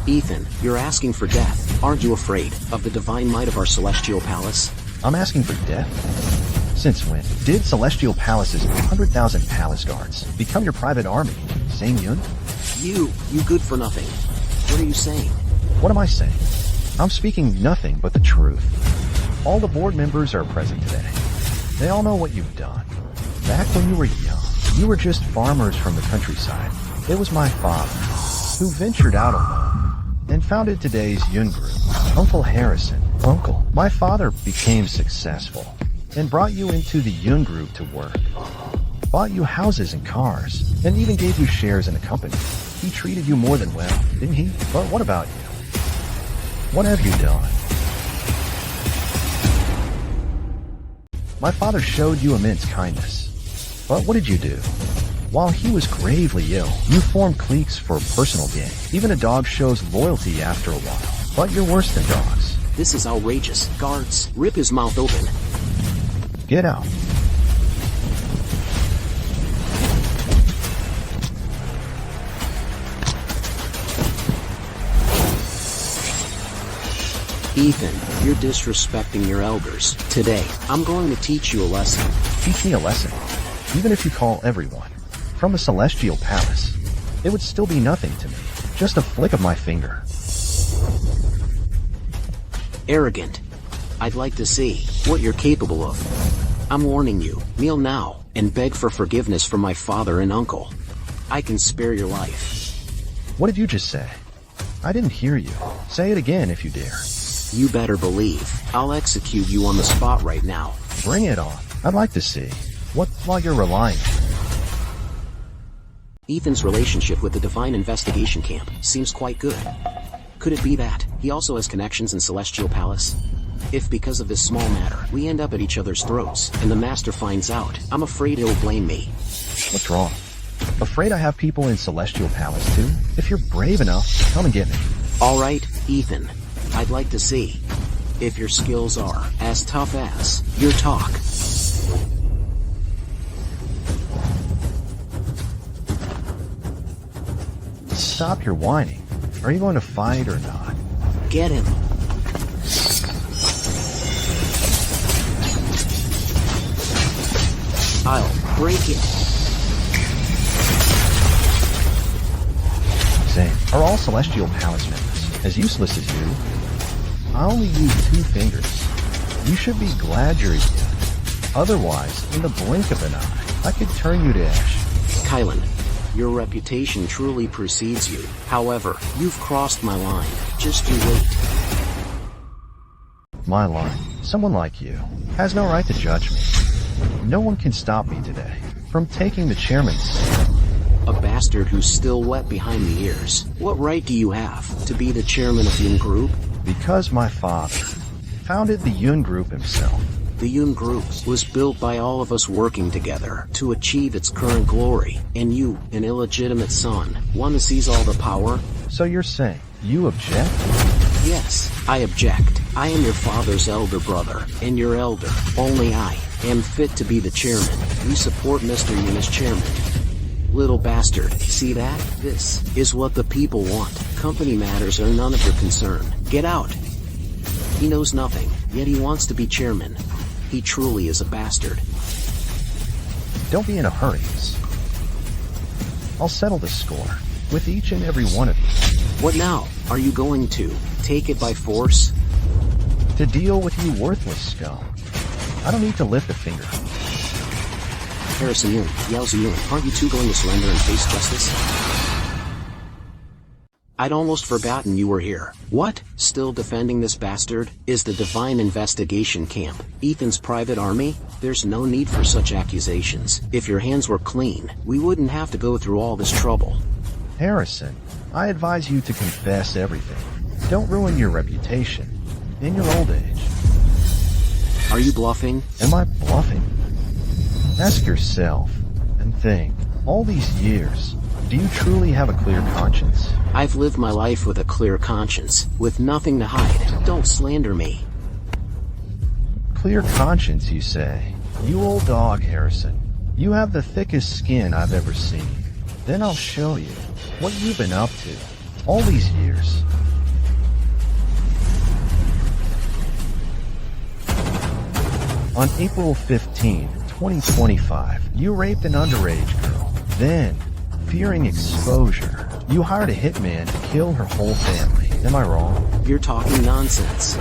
Ethan, you're asking for death. Aren't you afraid of the divine might of our celestial palace? I'm asking for death? Since when did Celestial Palace's 100,000 palace guards become your private army? Same Yun? You good for nothing. What are you saying? What am I saying? I'm speaking nothing but the truth. All the board members are present today. They all know what you've done. Back when you were young, you were just farmers from the countryside. It was my father who ventured out alone and founded today's Yun Group. Uncle Harrison, Uncle, my father became successful and brought you into the Yun Group to work. Bought you houses and cars, and even gave you shares in a company. He treated you more than well, didn't he? But what about you? What have you done? My father showed you immense kindness. But what did you do? While he was gravely ill, you formed cliques for personal gain. Even a dog shows loyalty after a while. But you're worse than dogs. This is outrageous. Guards, rip his mouth open. Get out. Ethan, you're disrespecting your elders. Today, I'm going to teach you a lesson. Teach me a lesson. Even if you call everyone from the Celestial Palace, it would still be nothing to me. Just a flick of my finger. Arrogant. I'd like to see what you're capable of. I'm warning you, kneel now and beg for forgiveness from my father and uncle. I can spare your life. What did you just say? I didn't hear you. Say it again if you dare. You better believe I'll execute you on the spot right now. Bring it on. I'd like to see what while you're relying. Ethan's relationship with the Divine Investigation Camp seems quite good. Could it be that he also has connections in Celestial Palace? If because of this small matter, we end up at each other's throats, and the Master finds out, I'm afraid he'll blame me. What's wrong? Afraid I have people in Celestial Palace too? If you're brave enough, come and get me. Alright, Ethan. I'd like to see if your skills are as tough as your talk. Stop your whining. Are you going to fight or not? Get him. I'll break it. Zane, are all Celestial Palace members as useless as you? I only use 2 fingers. You should be glad you're a Yun. Otherwise, in the blink of an eye, I could turn you to ash. Kylan, your reputation truly precedes you. However, you've crossed my line. Just you wait. My line. Someone like you has no right to judge me. No one can stop me today from taking the chairman's seat. A bastard who's still wet behind the ears. What right do you have to be the chairman of Yun Group? Because my father founded the Yun Group himself. The Yun Group was built by all of us working together to achieve its current glory, and you, an illegitimate son, want to seize all the power? So you're saying you object? Yes, I object. I am your father's elder brother, and your elder. Only I am fit to be the chairman. We support Mr. Yun as chairman. Little bastard, see that? This is what the people want. Company matters are none of your concern. Get out. He knows nothing, yet he wants to be chairman. He truly is a bastard. Don't be in a hurry. I'll settle the score with each and every one of you. What now? Are you going to take it by force? To deal with you worthless scum, I don't need to lift a finger. Harrison Yun, Yelza Yun, aren't you two going to surrender and face justice? I'd almost forgotten you were here. What? Still defending this bastard? Is the Divine Investigation Camp Ethan's private army? There's no need for such accusations. If your hands were clean, we wouldn't have to go through all this trouble. Harrison, I advise you to confess everything. Don't ruin your reputation in your old age. Are you bluffing? Am I bluffing? Ask yourself and think, all these years, do you truly have a clear conscience? I've lived my life with a clear conscience, with nothing to hide. Don't slander me. Clear conscience, you say? You old dog, Harrison. You have the thickest skin I've ever seen. Then I'll show you what you've been up to all these years. On April 15, 2025, you raped an underage girl. Then, fearing exposure, you hired a hitman to kill her whole family. Am I wrong? You're talking nonsense.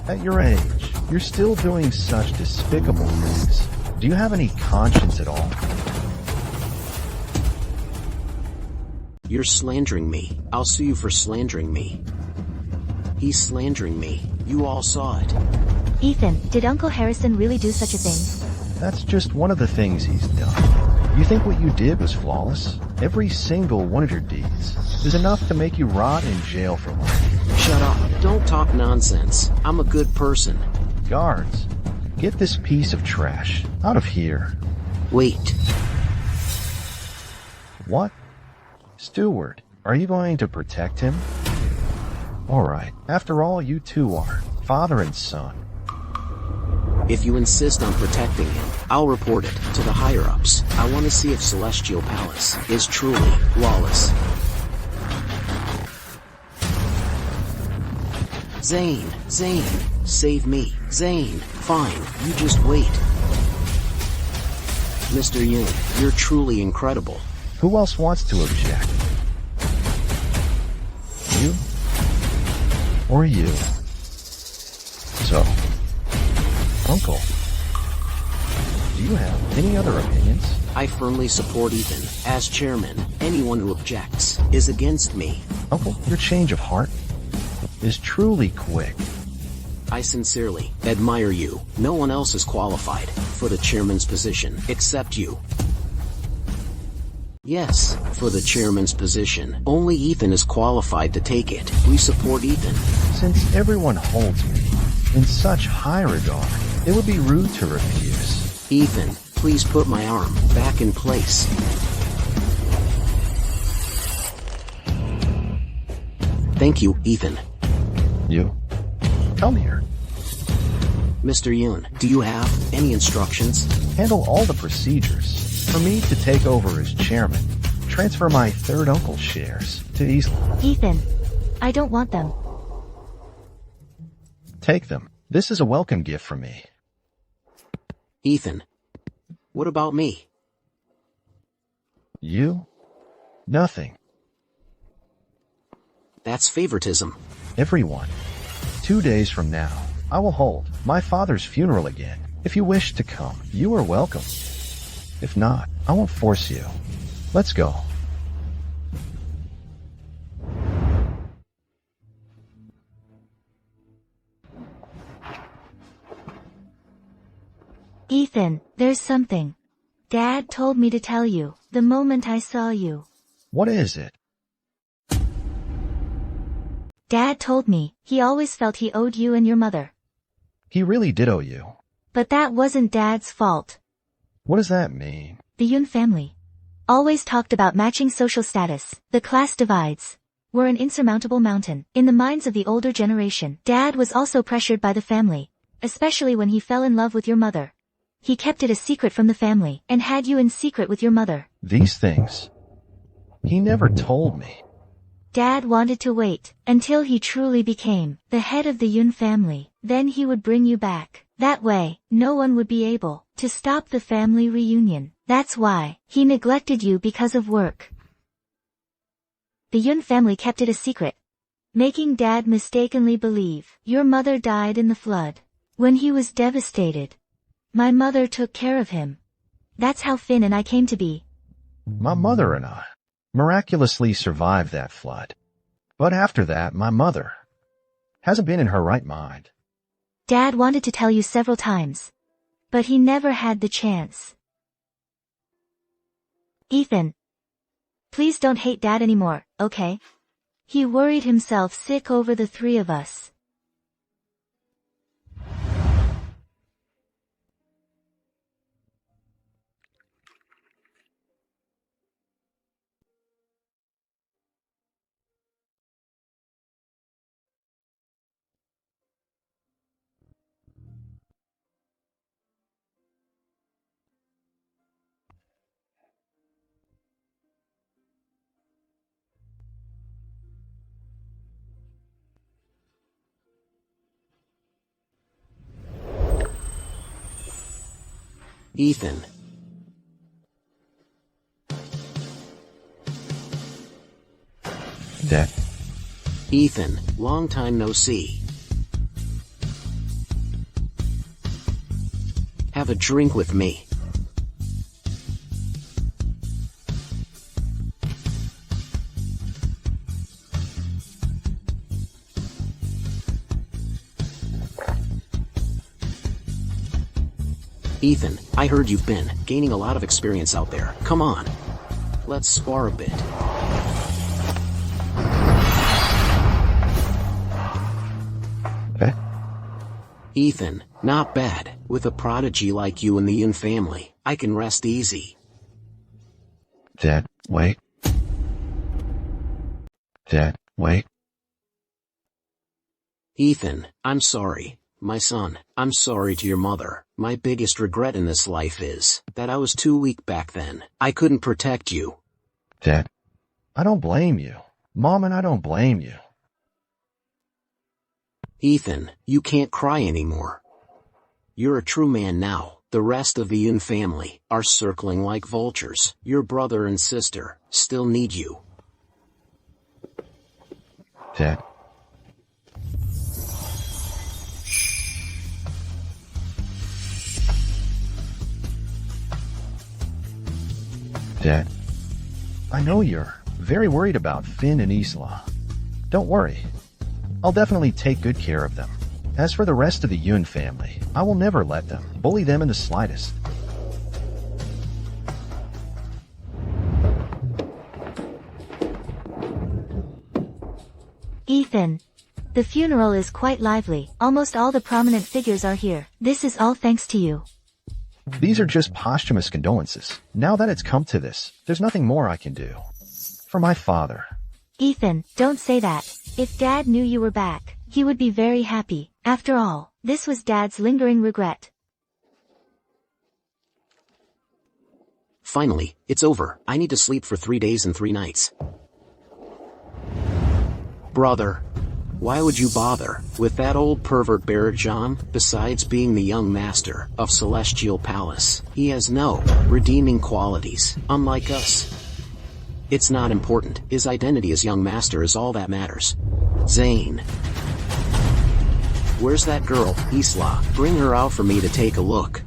At your age, you're still doing such despicable things. Do you have any conscience at all? You're slandering me. I'll sue you for slandering me. He's slandering me. You all saw it. Ethan, did Uncle Harrison really do such a thing? That's just one of the things he's done. You think what you did was flawless? Every single one of your deeds is enough to make you rot in jail for life. Shut up. Don't talk nonsense. I'm a good person. Guards, get this piece of trash out of here. Wait. What? Steward, are you going to protect him? Alright, after all, you two are father and son. If you insist on protecting him, I'll report it to the higher-ups. I want to see if Celestial Palace is truly lawless. Zane, save me. Zane, fine, you just wait. Mr. Yun, you're truly incredible. Who else wants to object? You? Or you? So, Uncle, do you have any other opinions? I firmly support Ethan. As chairman, anyone who objects is against me. Uncle, your change of heart is truly quick. I sincerely admire you. No one else is qualified for the chairman's position except you. Yes, for the chairman's position. Only Ethan is qualified to take it. We support Ethan. Since everyone holds me in such high regard, it would be rude to refuse. Ethan, please put my arm back in place. Thank you, Ethan. You? Come here. Mr. Yun, do you have any instructions? Handle all the procedures for me to take over as chairman. Transfer my third uncle's shares to Ethan, I don't want them. Take them. This is a welcome gift from me. Ethan, what about me? You? Nothing. That's favoritism. Everyone. 2 days from now, I will hold my father's funeral again. If you wish to come, you are welcome. If not, I won't force you. Let's go. Ethan, there's something. Dad told me to tell you, the moment I saw you. What is it? Dad told me, he always felt he owed you and your mother. He really did owe you. But that wasn't Dad's fault. What does that mean? The Yun family always talked about matching social status. The class divides were an insurmountable mountain in the minds of the older generation. Dad was also pressured by the family, especially when he fell in love with your mother. He kept it a secret from the family and had you in secret with your mother. These things. He never told me. Dad wanted to wait until he truly became the head of the Yun family. Then he would bring you back. That way, no one would be able to stop the family reunion. That's why he neglected you because of work. The Yun family kept it a secret, making Dad mistakenly believe your mother died in the flood. When he was devastated, My mother took care of him. That's how Finn and I came to be. My mother and I miraculously survived that flood. But after that, my mother hasn't been in her right mind. Dad wanted to tell you several times. But he never had the chance. Ethan. Please don't hate Dad anymore, okay? He worried himself sick over the three of us. Ethan. Dad. Ethan, long time no see. Have a drink with me. Ethan, I heard you've been gaining a lot of experience out there. Come on. Let's spar a bit. Okay. Ethan, not bad. With a prodigy like you in the Yin family, I can rest easy. Dad, wait. Dad, wait. Ethan, I'm sorry. My son, I'm sorry to your mother. My biggest regret in this life is that I was too weak back then. I couldn't protect you. Dad, I don't blame you. Mom and I don't blame you. Ethan, you can't cry anymore. You're a true man now. The rest of the Yin family are circling like vultures. Your brother and sister still need you. Dad. Dad, I know you're very worried about Finn and Isla. Don't worry. I'll definitely take good care of them. As for the rest of the Yun family, I will never let them bully them in the slightest. Ethan. The funeral is quite lively. Almost all the prominent figures are here. This is all thanks to you. These are just posthumous condolences. Now that it's come to this, there's nothing more I can do. For my father. Ethan, don't say that. If Dad knew you were back, he would be very happy. After all, this was Dad's lingering regret. Finally, it's over. I need to sleep for 3 days and 3 nights. Brother. Why would you bother with that old pervert Barrett John? Besides being the young master of Celestial Palace, he has no redeeming qualities, unlike us. It's not important. His identity as young master is all that matters. Zane. Where's that girl, Isla? Bring her out for me to take a look.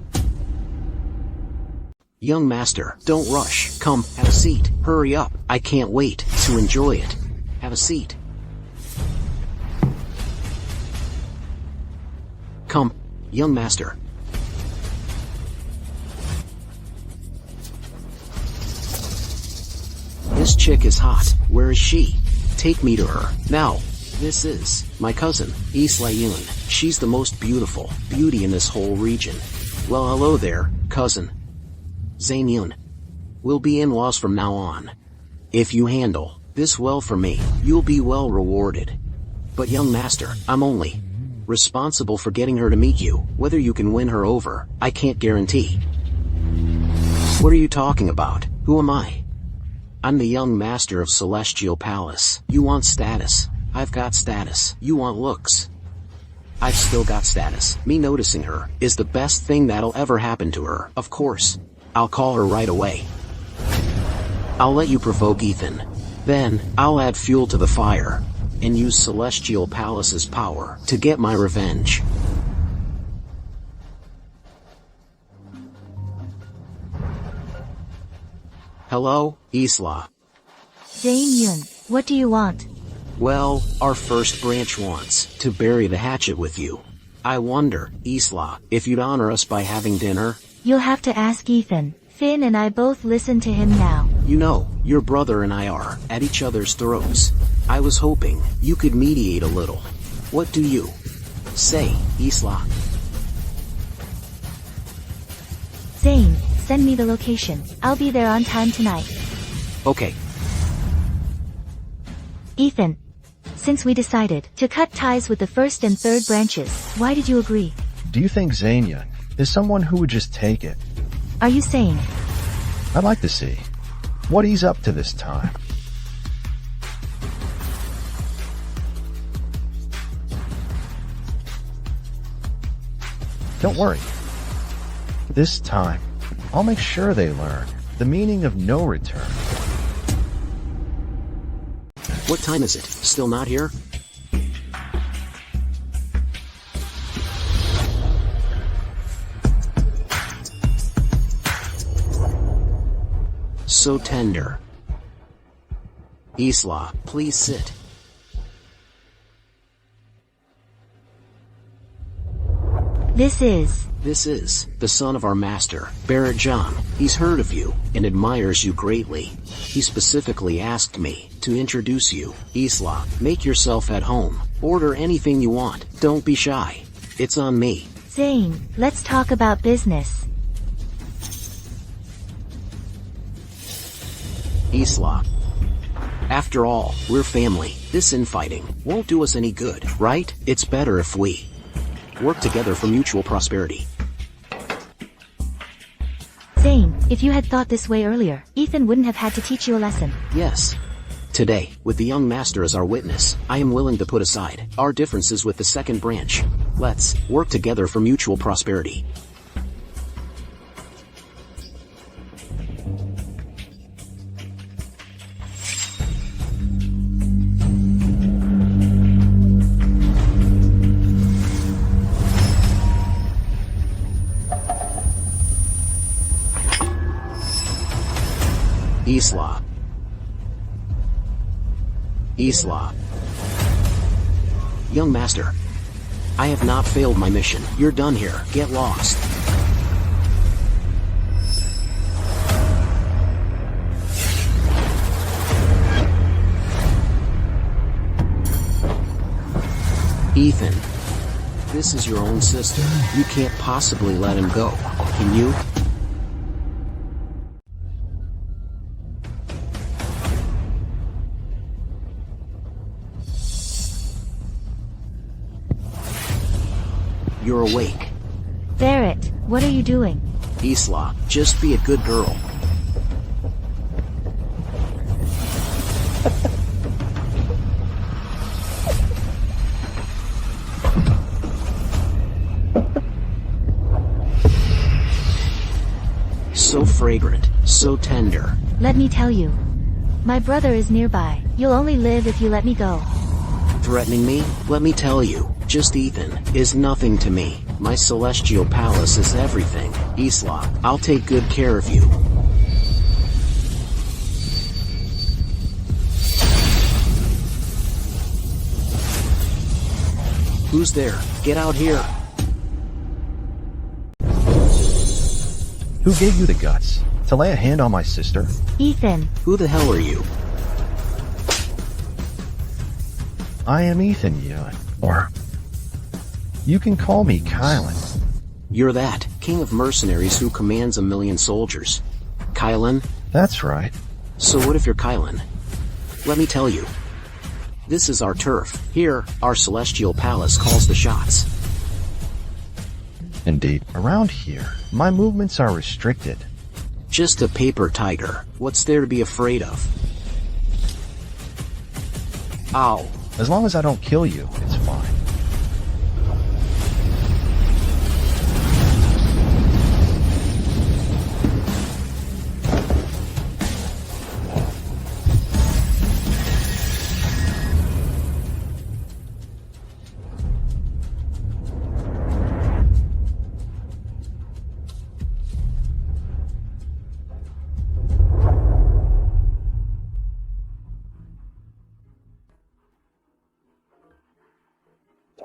Young master, don't rush. Come, have a seat. Hurry up. I can't wait to enjoy it. Have a seat. Come, young master. This chick is hot. Where is she? Take me to her. Now. This is my cousin, Isla Yun. She's the most beautiful beauty in this whole region. Well, hello there, cousin. Zane Yun. We'll be in-laws from now on. If you handle this well for me, you'll be well rewarded. But young master, I'm only responsible for getting her to meet you. Whether you can win her over, I can't guarantee. What are you talking about? Who am I? I'm the young master of Celestial Palace. You want status? I've got status. You want looks? I've still got status. Me noticing her is the best thing that'll ever happen to her. Of course, I'll call her right away. I'll let you provoke Ethan. Then, I'll add fuel to the fire and use Celestial Palace's power to get my revenge. Hello, Isla. Zane Yun, what do you want? Well, our first branch wants to bury the hatchet with you. I wonder, Isla, if you'd honor us by having dinner? You'll have to ask Ethan. Finn and I both listen to him now. You know, your brother and I are at each other's throats. I was hoping you could mediate a little. What do you say, Isla? Zane, send me the location. I'll be there on time tonight. Okay. Ethan, since we decided to cut ties with the first and third branches, why did you agree? Do you think Zane Yun is someone who would just take it? Are you saying? I'd like to see what he's up to this time. Don't worry. This time, I'll make sure they learn the meaning of no return. What time is it? Still not here? So tender. Isla, please sit. This is the son of our master, Barrett John. He's heard of you and admires you greatly. He specifically asked me to introduce you. Isla, make yourself at home. Order anything you want. Don't be shy. It's on me. Zane, let's talk about business. Isla. After all, we're family. This infighting won't do us any good, right? It's better if we work together for mutual prosperity. Zane, if you had thought this way earlier, Ethan wouldn't have had to teach you a lesson. Yes. Today, with the young master as our witness, I am willing to put aside our differences with the second branch. Let's work together for mutual prosperity. Isla. Isla. Young master. I have not failed my mission. You're done here. Get lost. Ethan. This is your own sister. You can't possibly let him go. Can you? You're awake. Barrett, what are you doing? Isla, just be a good girl. So fragrant, so tender. Let me tell you. My brother is nearby. You'll only live if you let me go. Threatening me? Let me tell you, just Ethan is nothing to me. My celestial palace is everything. Isla, I'll take good care of you. Who's there? Get out here. Who gave you the guts to lay a hand on my sister? Ethan. Who the hell are you? I am Ethan Yun, or you can call me Kylan. You're that king of mercenaries who commands 1,000,000 soldiers. Kylan? That's right. So what if you're Kylan? Let me tell you. This is our turf. Here, our celestial palace calls the shots. Indeed. Around here, my movements are restricted. Just a paper tiger. What's there to be afraid of? Ow. As long as I don't kill you, it's fine.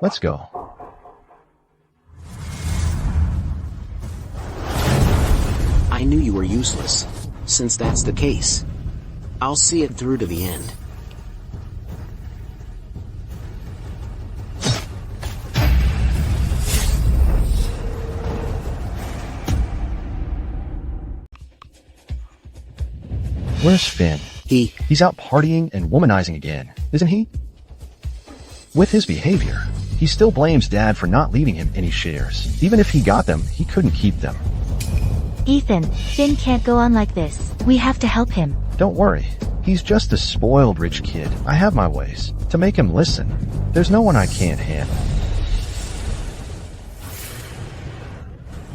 Let's go. I knew you were useless. Since that's the case, I'll see it through to the end. Where's Finn? He's out partying and womanizing again, isn't he? With his behavior, he still blames Dad for not leaving him any shares. Even if he got them, he couldn't keep them. Ethan, Finn can't go on like this. We have to help him. Don't worry. He's just a spoiled rich kid. I have my ways to make him listen. There's no one I can't handle.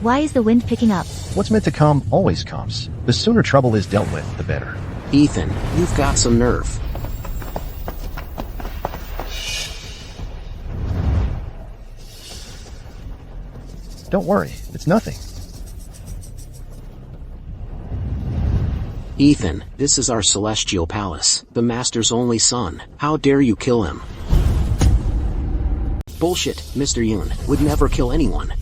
Why is the wind picking up? What's meant to come always comes. The sooner trouble is dealt with, the better. Ethan, you've got some nerve. Don't worry, it's nothing. Ethan, this is our celestial palace, the Master's only son. How dare you kill him? Bullshit, Mr. Yoon would never kill anyone.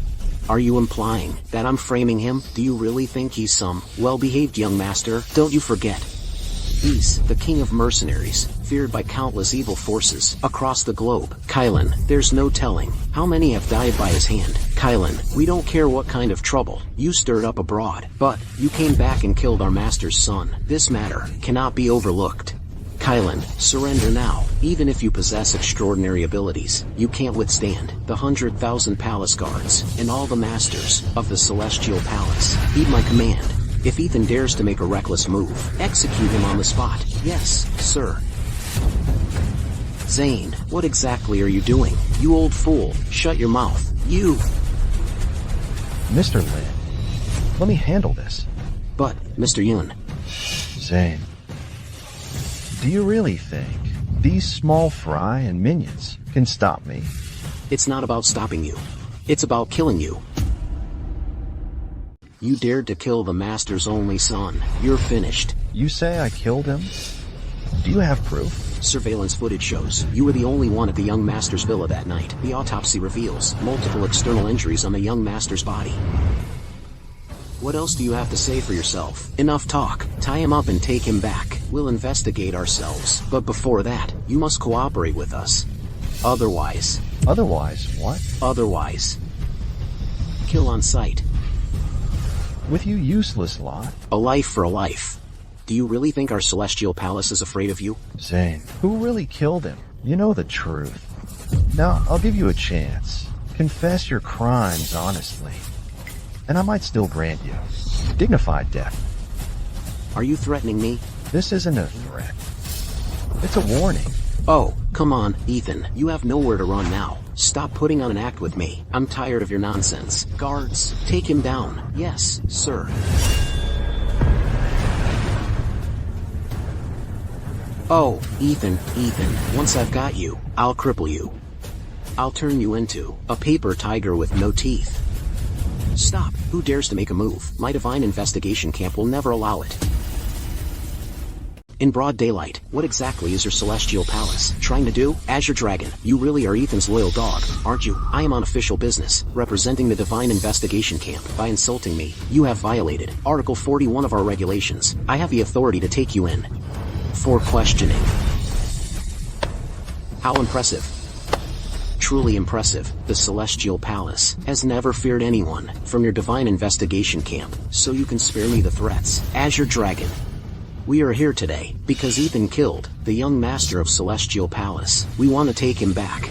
Are you implying that I'm framing him? Do you really think he's some well-behaved young master? Don't you forget, he's the king of mercenaries, feared by countless evil forces across the globe. Kylan, there's no telling how many have died by his hand. Kylan, we don't care what kind of trouble you stirred up abroad, but you came back and killed our master's son. This matter cannot be overlooked. Kylan, surrender now. Even if you possess extraordinary abilities, you can't withstand the 100,000 palace guards and all the masters of the celestial palace. Heed my command. If Ethan dares to make a reckless move, execute him on the spot. Yes, sir. Zane, what exactly are you doing? You old fool, shut your mouth. You... Mr. Lin, let me handle this. But, Mr. Yoon... Zane, do you really think these small fry and minions can stop me? It's not about stopping you. It's about killing you. You dared to kill the Master's only son. You're finished. You say I killed him? Do you have proof? Surveillance footage shows you were the only one at the young Master's villa that night. The autopsy reveals multiple external injuries on the young Master's body. What else do you have to say for yourself? Enough talk. Tie him up and take him back. We'll investigate ourselves. But before that, you must cooperate with us. Otherwise... Otherwise what? Otherwise... kill on sight. With you useless lot? A life for a life. Do you really think our celestial palace is afraid of you? Zane, who really killed him? You know the truth. Now, I'll give you a chance. Confess your crimes honestly. And I might still grant you dignified death. Are you threatening me? This isn't a threat. It's a warning. Oh, come on, Ethan. You have nowhere to run now. Stop putting on an act with me. I'm tired of your nonsense. Guards, take him down. Yes, sir. Oh, Ethan, once I've got you, I'll cripple you. I'll turn you into a paper tiger with no teeth. Stop. Who dares to make a move? My divine investigation camp will never allow it. In broad daylight, what exactly is your celestial palace trying to do? Azure Dragon, you really are Ethan's loyal dog, aren't you? I am on official business, representing the divine investigation camp. By insulting me, you have violated Article 41 of our regulations. I have the authority to take you in for questioning. How impressive. Truly impressive. The Celestial Palace has never feared anyone from your divine investigation camp, so you can spare me the threats. Azure Dragon, we are here today because Ethan killed the young master of Celestial Palace. We want to take him back.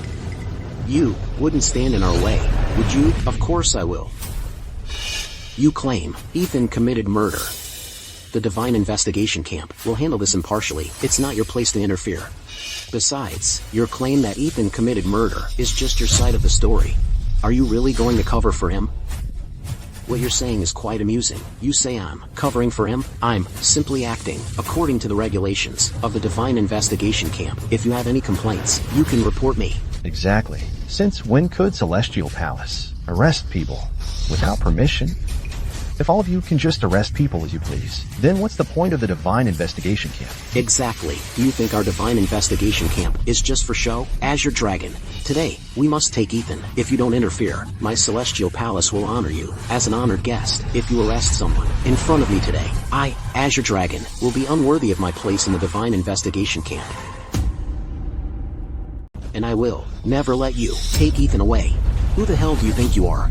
You wouldn't stand in our way, would you? Of course I will. You claim Ethan committed murder. The divine investigation camp will handle this impartially. It's not your place to interfere. Besides, your claim that Ethan committed murder is just your side of the story. Are you really going to cover for him? What you're saying is quite amusing. You say I'm covering for him? I'm simply acting according to the regulations of the divine investigation camp. If you have any complaints, you can report me. Exactly. Since when could Celestial Palace arrest people without permission? If all of you can just arrest people as you please, then what's the point of the Divine Investigation Camp? Exactly. Do you think our Divine Investigation Camp is just for show? Azure Dragon. Today, we must take Ethan. If you don't interfere, my Celestial Palace will honor you as an honored guest. If you arrest someone in front of me today, I, Azure Dragon, will be unworthy of my place in the Divine Investigation Camp. And I will never let you take Ethan away. Who the hell do you think you are?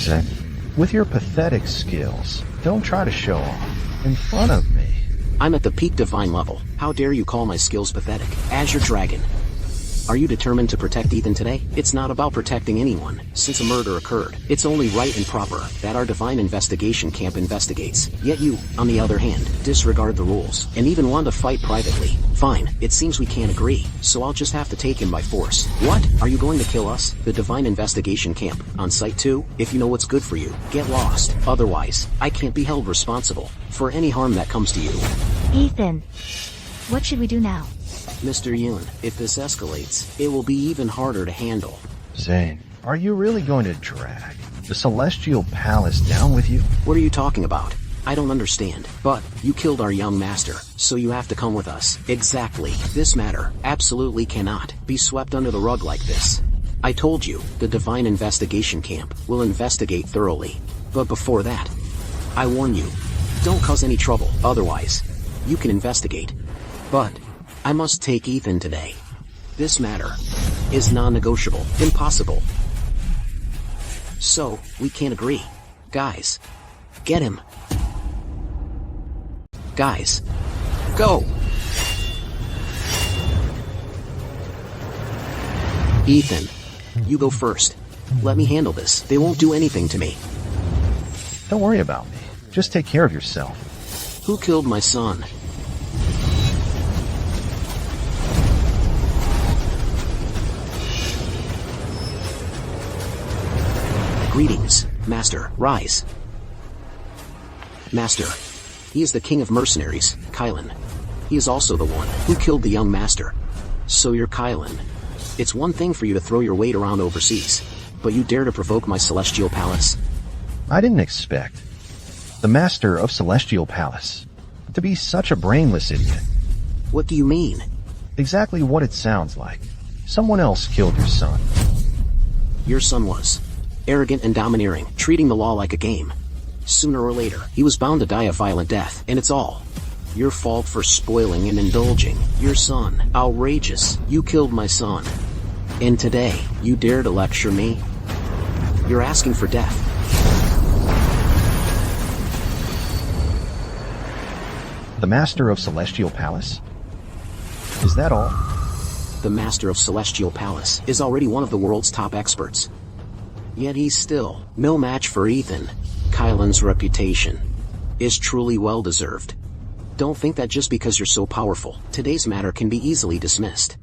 Zach, with your pathetic skills, don't try to show off in front of me. I'm at the peak divine level. How dare you call my skills pathetic? Azure Dragon. Are you determined to protect Ethan today? It's not about protecting anyone, since a murder occurred. It's only right and proper that our Divine Investigation Camp investigates. Yet you, on the other hand, disregard the rules, and even want to fight privately. Fine, it seems we can't agree, so I'll just have to take him by force. What? Are you going to kill us? The Divine Investigation Camp, on Site 2? If you know what's good for you, get lost. Otherwise, I can't be held responsible for any harm that comes to you. Ethan, what should we do now? Mr. Yun, if this escalates, it will be even harder to handle. Zane, are you really going to drag the Celestial Palace down with you? What are you talking about? I don't understand. But, you killed our young master, so you have to come with us. Exactly. This matter absolutely cannot be swept under the rug like this. I told you, the Divine Investigation Camp will investigate thoroughly. But before that, I warn you, don't cause any trouble. Otherwise, you can investigate. But, I must take Ethan today. This matter is non-negotiable, impossible. So, we can't agree. Guys, get him. Guys, go! Ethan, you go first. Let me handle this. They won't do anything to me. Don't worry about me. Just take care of yourself. Who killed my son? Greetings, Master. Rise. Master. He is the king of mercenaries, Kylan. He is also the one who killed the young master. So you're Kylan. It's one thing for you to throw your weight around overseas, but you dare to provoke my Celestial Palace? I didn't expect the Master of Celestial Palace to be such a brainless idiot. What do you mean? Exactly what it sounds like. Someone else killed your son. Your son was arrogant and domineering, treating the law like a game. Sooner or later, he was bound to die a violent death, and it's all your fault for spoiling and indulging your son. Outrageous. You killed my son. And today, you dare to lecture me? You're asking for death. The Master of Celestial Palace? Is that all? The Master of Celestial Palace is already one of the world's top experts. Yet he's still no match for Ethan. Kylan's reputation is truly well-deserved. Don't think that just because you're so powerful, today's matter can be easily dismissed.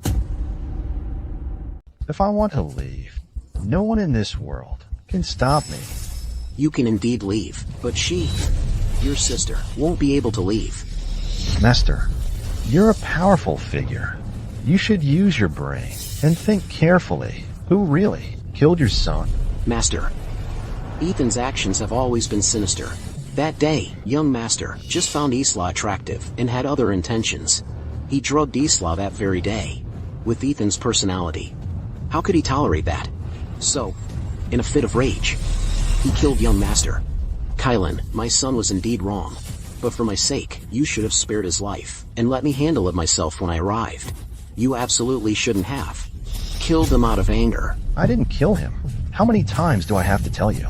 If I want to leave, no one in this world can stop me. You can indeed leave, but she, your sister, won't be able to leave. Master, you're a powerful figure. You should use your brain and think carefully. Who really killed your son? Master, Ethan's actions have always been sinister. That day, young Master just found Isla attractive and had other intentions. He drugged Isla that very day. With Ethan's personality, how could he tolerate that? So, in a fit of rage, he killed young Master. Kylan, my son was indeed wrong. But for my sake, you should have spared his life, and let me handle it myself when I arrived. You absolutely shouldn't have killed him out of anger. I didn't kill him. How many times do I have to tell you?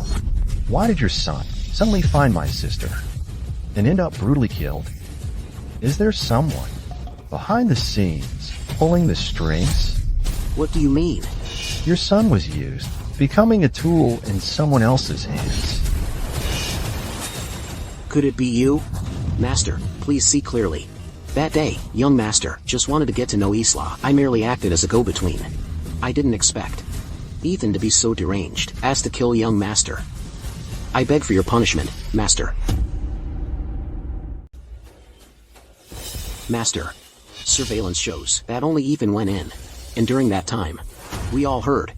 Why did your son suddenly find my sister and end up brutally killed? Is there someone behind the scenes pulling the strings? What do you mean? Your son was used, becoming a tool in someone else's hands. Could it be you? Master, please see clearly. That day, young Master just wanted to get to know Isla. I merely acted as a go-between. I didn't expect Ethan to be so deranged as to kill young Master. I beg for your punishment, Master. Master, surveillance shows that only Ethan went in, and during that time, we all heard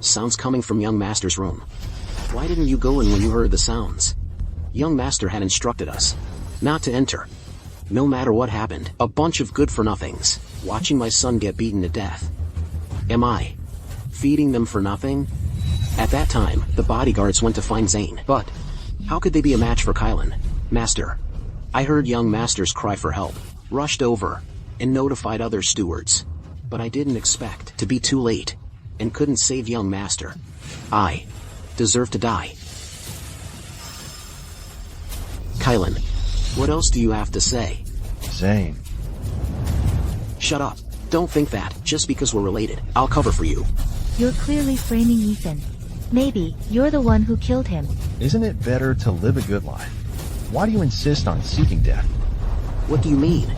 Sounds coming from young master's room. Why didn't you go in when you heard the sounds? Young master had instructed us not to enter. No matter what happened, a bunch of good-for-nothings, watching my son get beaten to death. Am I feeding them for nothing? At that time, the bodyguards went to find Zane, but how could they be a match for Kylan? Master. I heard young master's cry for help, rushed over, and notified other stewards. But I didn't expect to be too late, and couldn't save young master. I deserve to die. Kylan, what else do you have to say? Zane. Shut up. Don't think that, just because we're related, I'll cover for you. You're clearly framing Ethan. Maybe you're the one who killed him. Isn't it better to live a good life? Why do you insist on seeking death? What do you mean?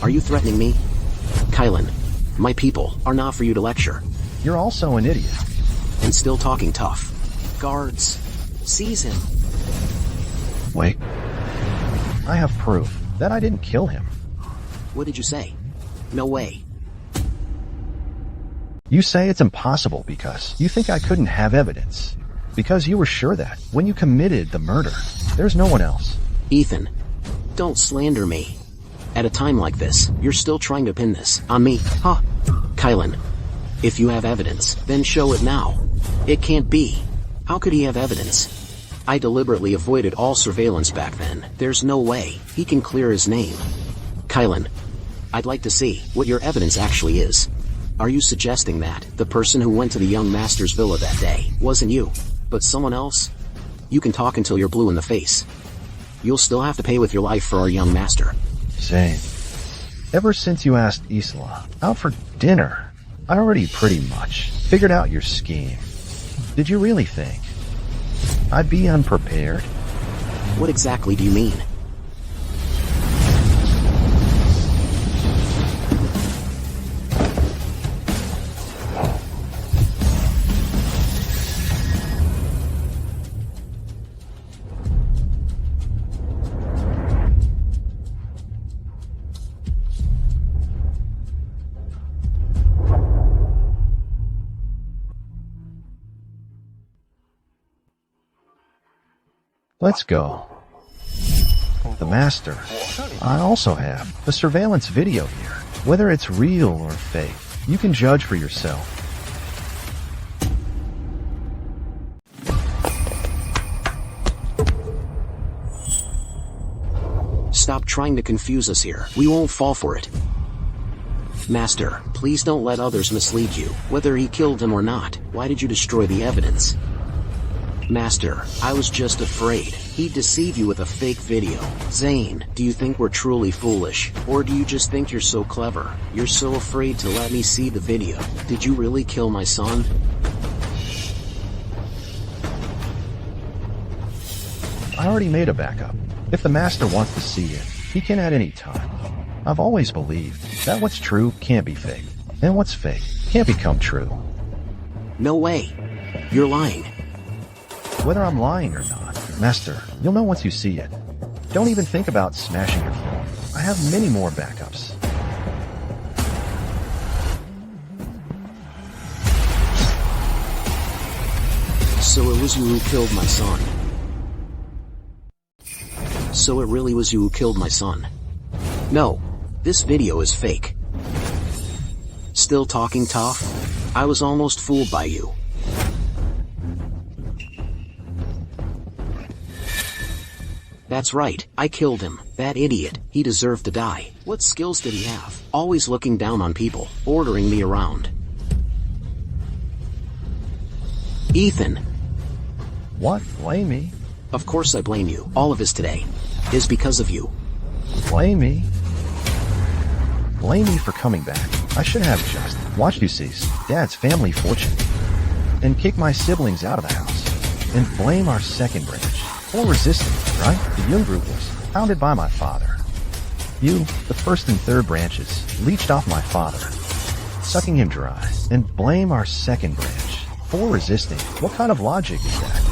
Are you threatening me? Kylan, my people are not for you to lecture. You're also an idiot. And still talking tough. Guards, seize him. Wait. I have proof that I didn't kill him. What did you say? No way. You say it's impossible because you think I couldn't have evidence. Because you were sure that when you committed the murder, there's no one else. Ethan, don't slander me. At a time like this, you're still trying to pin this on me, huh? Kylan, if you have evidence, then show it now. It can't be. How could he have evidence? I deliberately avoided all surveillance back then. There's no way he can clear his name. Kylan, I'd like to see what your evidence actually is. Are you suggesting that the person who went to the young master's villa that day wasn't you, but someone else? You can talk until you're blue in the face. You'll still have to pay with your life for our young master. Zane, ever since you asked Isla out for dinner, I already pretty much figured out your scheme. Did you really think I'd be unprepared? What exactly do you mean? Let's go. The Master. I also have a surveillance video here. Whether it's real or fake, you can judge for yourself. Stop trying to confuse us here. We won't fall for it. Master, please don't let others mislead you. Whether he killed him or not, why did you destroy the evidence? Master, I was just afraid he'd deceive you with a fake video. Zane, do you think we're truly foolish? Or do you just think you're so clever? You're so afraid to let me see the video. Did you really kill my son? I already made a backup. If the Master wants to see it, he can at any time. I've always believed that what's true can't be fake, and what's fake can't become true. No way. You're lying. Whether I'm lying or not, Master, you'll know once you see it. Don't even think about smashing your phone. I have many more backups. So it was you who killed my son. So it really was you who killed my son. No, this video is fake. Still talking tough? I was almost fooled by you. That's right, I killed him. That idiot, he deserved to die. What skills did he have? Always looking down on people, ordering me around. Ethan! What? Blame me? Of course I blame you. All of this today is because of you. Blame me? Blame me for coming back. I should have just watched you seize Dad's family fortune and kick my siblings out of the house and blame our second branch for resisting, right? The Young group was founded by my father. You, the first and third branches, leached off my father, sucking him dry, and blame our second branch for resisting. What kind of logic is that?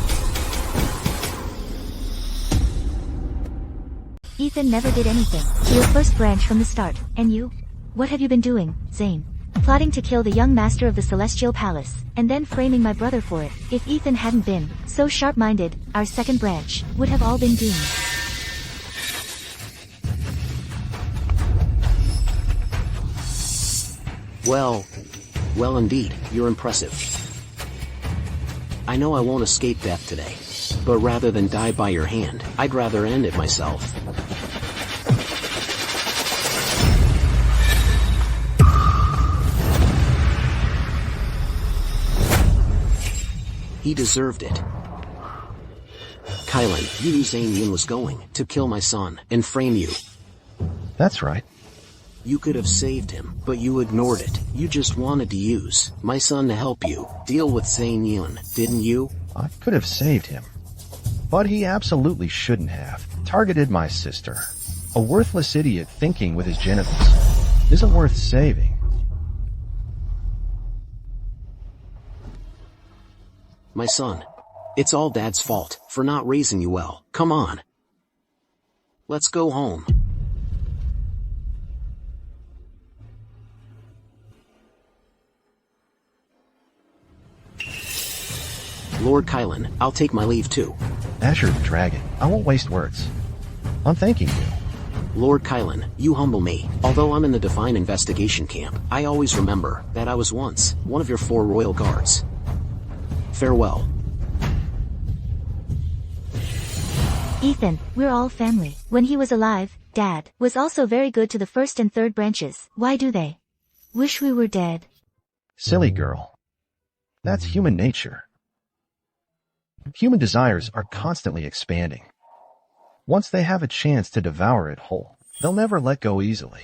Ethan never did anything. Your first branch from the start. And you? What have you been doing, Zane? plotting to kill the young master of the Celestial Palace, and then framing my brother for it. If Ethan hadn't been so sharp-minded, our second branch would have all been doomed. Well indeed, you're impressive. I know I won't escape death today, but rather than die by your hand, I'd rather end it myself. He deserved it. Kylan, you knew Zane Yun was going to kill my son and frame you. That's right. You could have saved him, but you ignored it. You just wanted to use my son to help you deal with Zane Yun, didn't you? I could have saved him. But he absolutely shouldn't have targeted my sister. A worthless idiot thinking with his genitals isn't worth saving. My son, it's all Dad's fault for not raising you well. Come on. Let's go home. Lord Kylan, I'll take my leave too. Asher the Dragon, I won't waste words. I'm thanking you. Lord Kylan, you humble me. Although I'm in the Divine Investigation Camp, I always remember that I was once one of your 4 royal guards. Farewell. Ethan, we're all family. When he was alive, Dad was also very good to the first and third branches. Why do they wish we were dead? Silly girl. That's human nature. Human desires are constantly expanding. Once they have a chance to devour it whole, they'll never let go easily.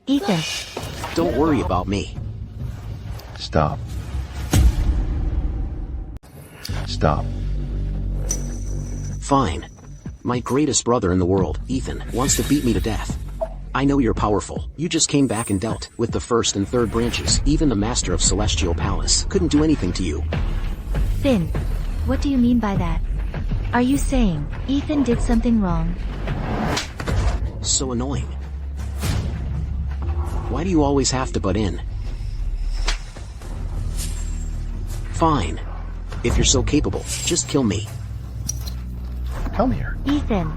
Ethan. Don't worry about me. Stop. Stop. Fine. My greatest brother in the world, Ethan, wants to beat me to death. I know you're powerful. You just came back and dealt with the first and third branches. Even the master of Celestial Palace couldn't do anything to you. Finn, what do you mean by that? Are you saying Ethan did something wrong? So annoying. Why do you always have to butt in? Fine. If you're so capable, just kill me. Come here. Ethan.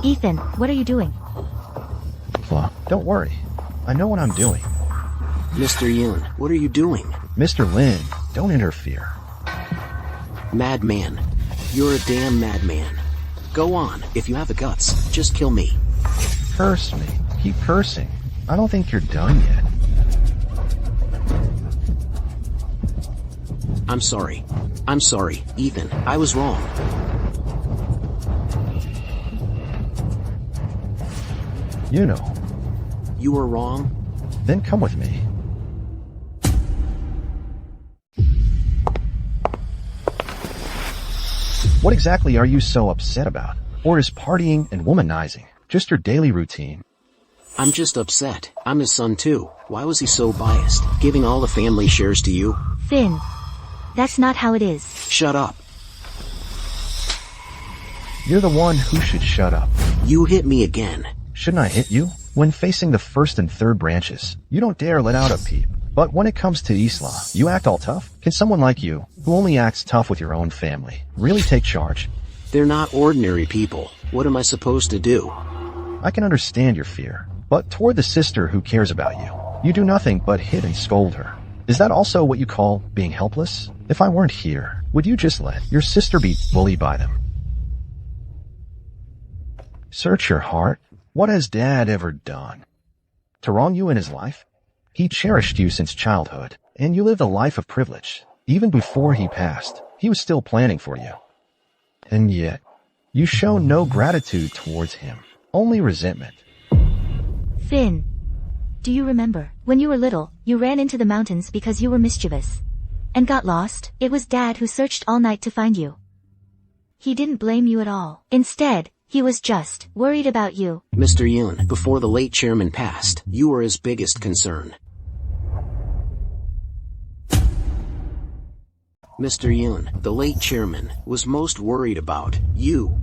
Ethan, what are you doing? Flaw, don't worry. I know what I'm doing. Mr. Yun, what are you doing? Mr. Lin, don't interfere. Madman. You're a damn madman. Go on, if you have the guts, just kill me. Curse me. Keep cursing. I don't think you're done yet. I'm sorry. I'm sorry, Ethan. I was wrong. You know. You were wrong? Then come with me. What exactly are you so upset about? Or is partying and womanizing just your daily routine? I'm just upset. I'm his son too. Why was he so biased, giving all the family shares to you? Finn, that's not how it is. Shut up. You're the one who should shut up. You hit me again. Shouldn't I hit you? When facing the first and third branches, you don't dare let out a peep. But when it comes to Isla, you act all tough? Can someone like you, who only acts tough with your own family, really take charge? They're not ordinary people. What am I supposed to do? I can understand your fear, but toward the sister who cares about you, you do nothing but hit and scold her. Is that also what you call being helpless? If I weren't here, would you just let your sister be bullied by them? Search your heart. What has Dad ever done to wrong you in his life? He cherished you since childhood, and you lived a life of privilege. Even before he passed, he was still planning for you. And yet, you show no gratitude towards him, only resentment. Finn, do you remember, when you were little, you ran into the mountains because you were mischievous and got lost? It was Dad who searched all night to find you. He didn't blame you at all. Instead, he was just worried about you. Mr. Yun, before the late chairman passed, you were his biggest concern. Mr. Yoon, the late chairman, was most worried about you.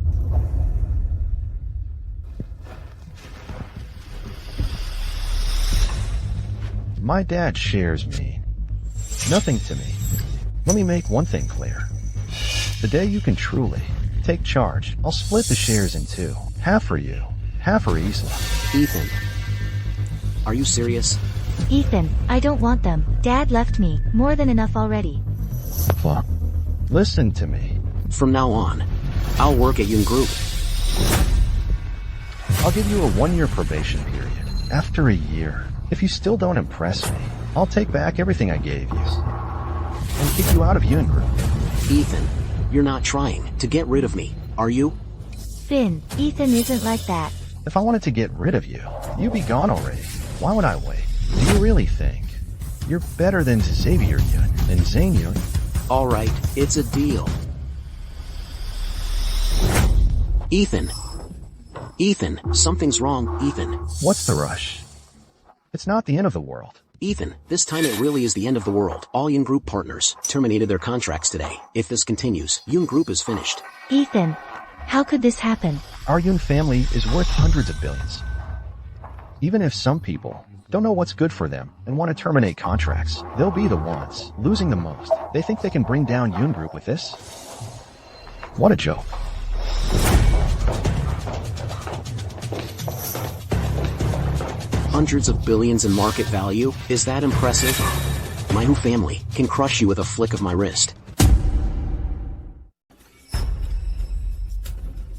My dad shares mean nothing to me. Let me make one thing clear. The day you can truly take charge, I'll split the shares in two. Half for you, half for Isla. Ethan. Are you serious? Ethan, I don't want them. Dad left me. More than enough already. Fuck. Listen to me. From now on, I'll work at Yoon Group. I'll give you a 1-year probation period. After a year, if you still don't impress me, I'll take back everything I gave you and kick you out of Yoon Group. Ethan, you're not trying to get rid of me, are you? Finn, Ethan isn't like that. If I wanted to get rid of you, you'd be gone already. Why would I wait? Do you really think you're better than Xavier Yoon and Zane Yoon? Alright, it's a deal. Ethan. Ethan, something's wrong, Ethan. What's the rush? It's not the end of the world. Ethan, this time it really is the end of the world. All Yoon Group partners terminated their contracts today. If this continues, Yoon Group is finished. Ethan, how could this happen? Our Yoon family is worth hundreds of billions. Even if some people don't know what's good for them and want to terminate contracts, they'll be the ones losing the most. They think they can bring down Yoon Group with this? What a joke. Hundreds of billions in market value? Is that impressive? My Who family can crush you with a flick of my wrist.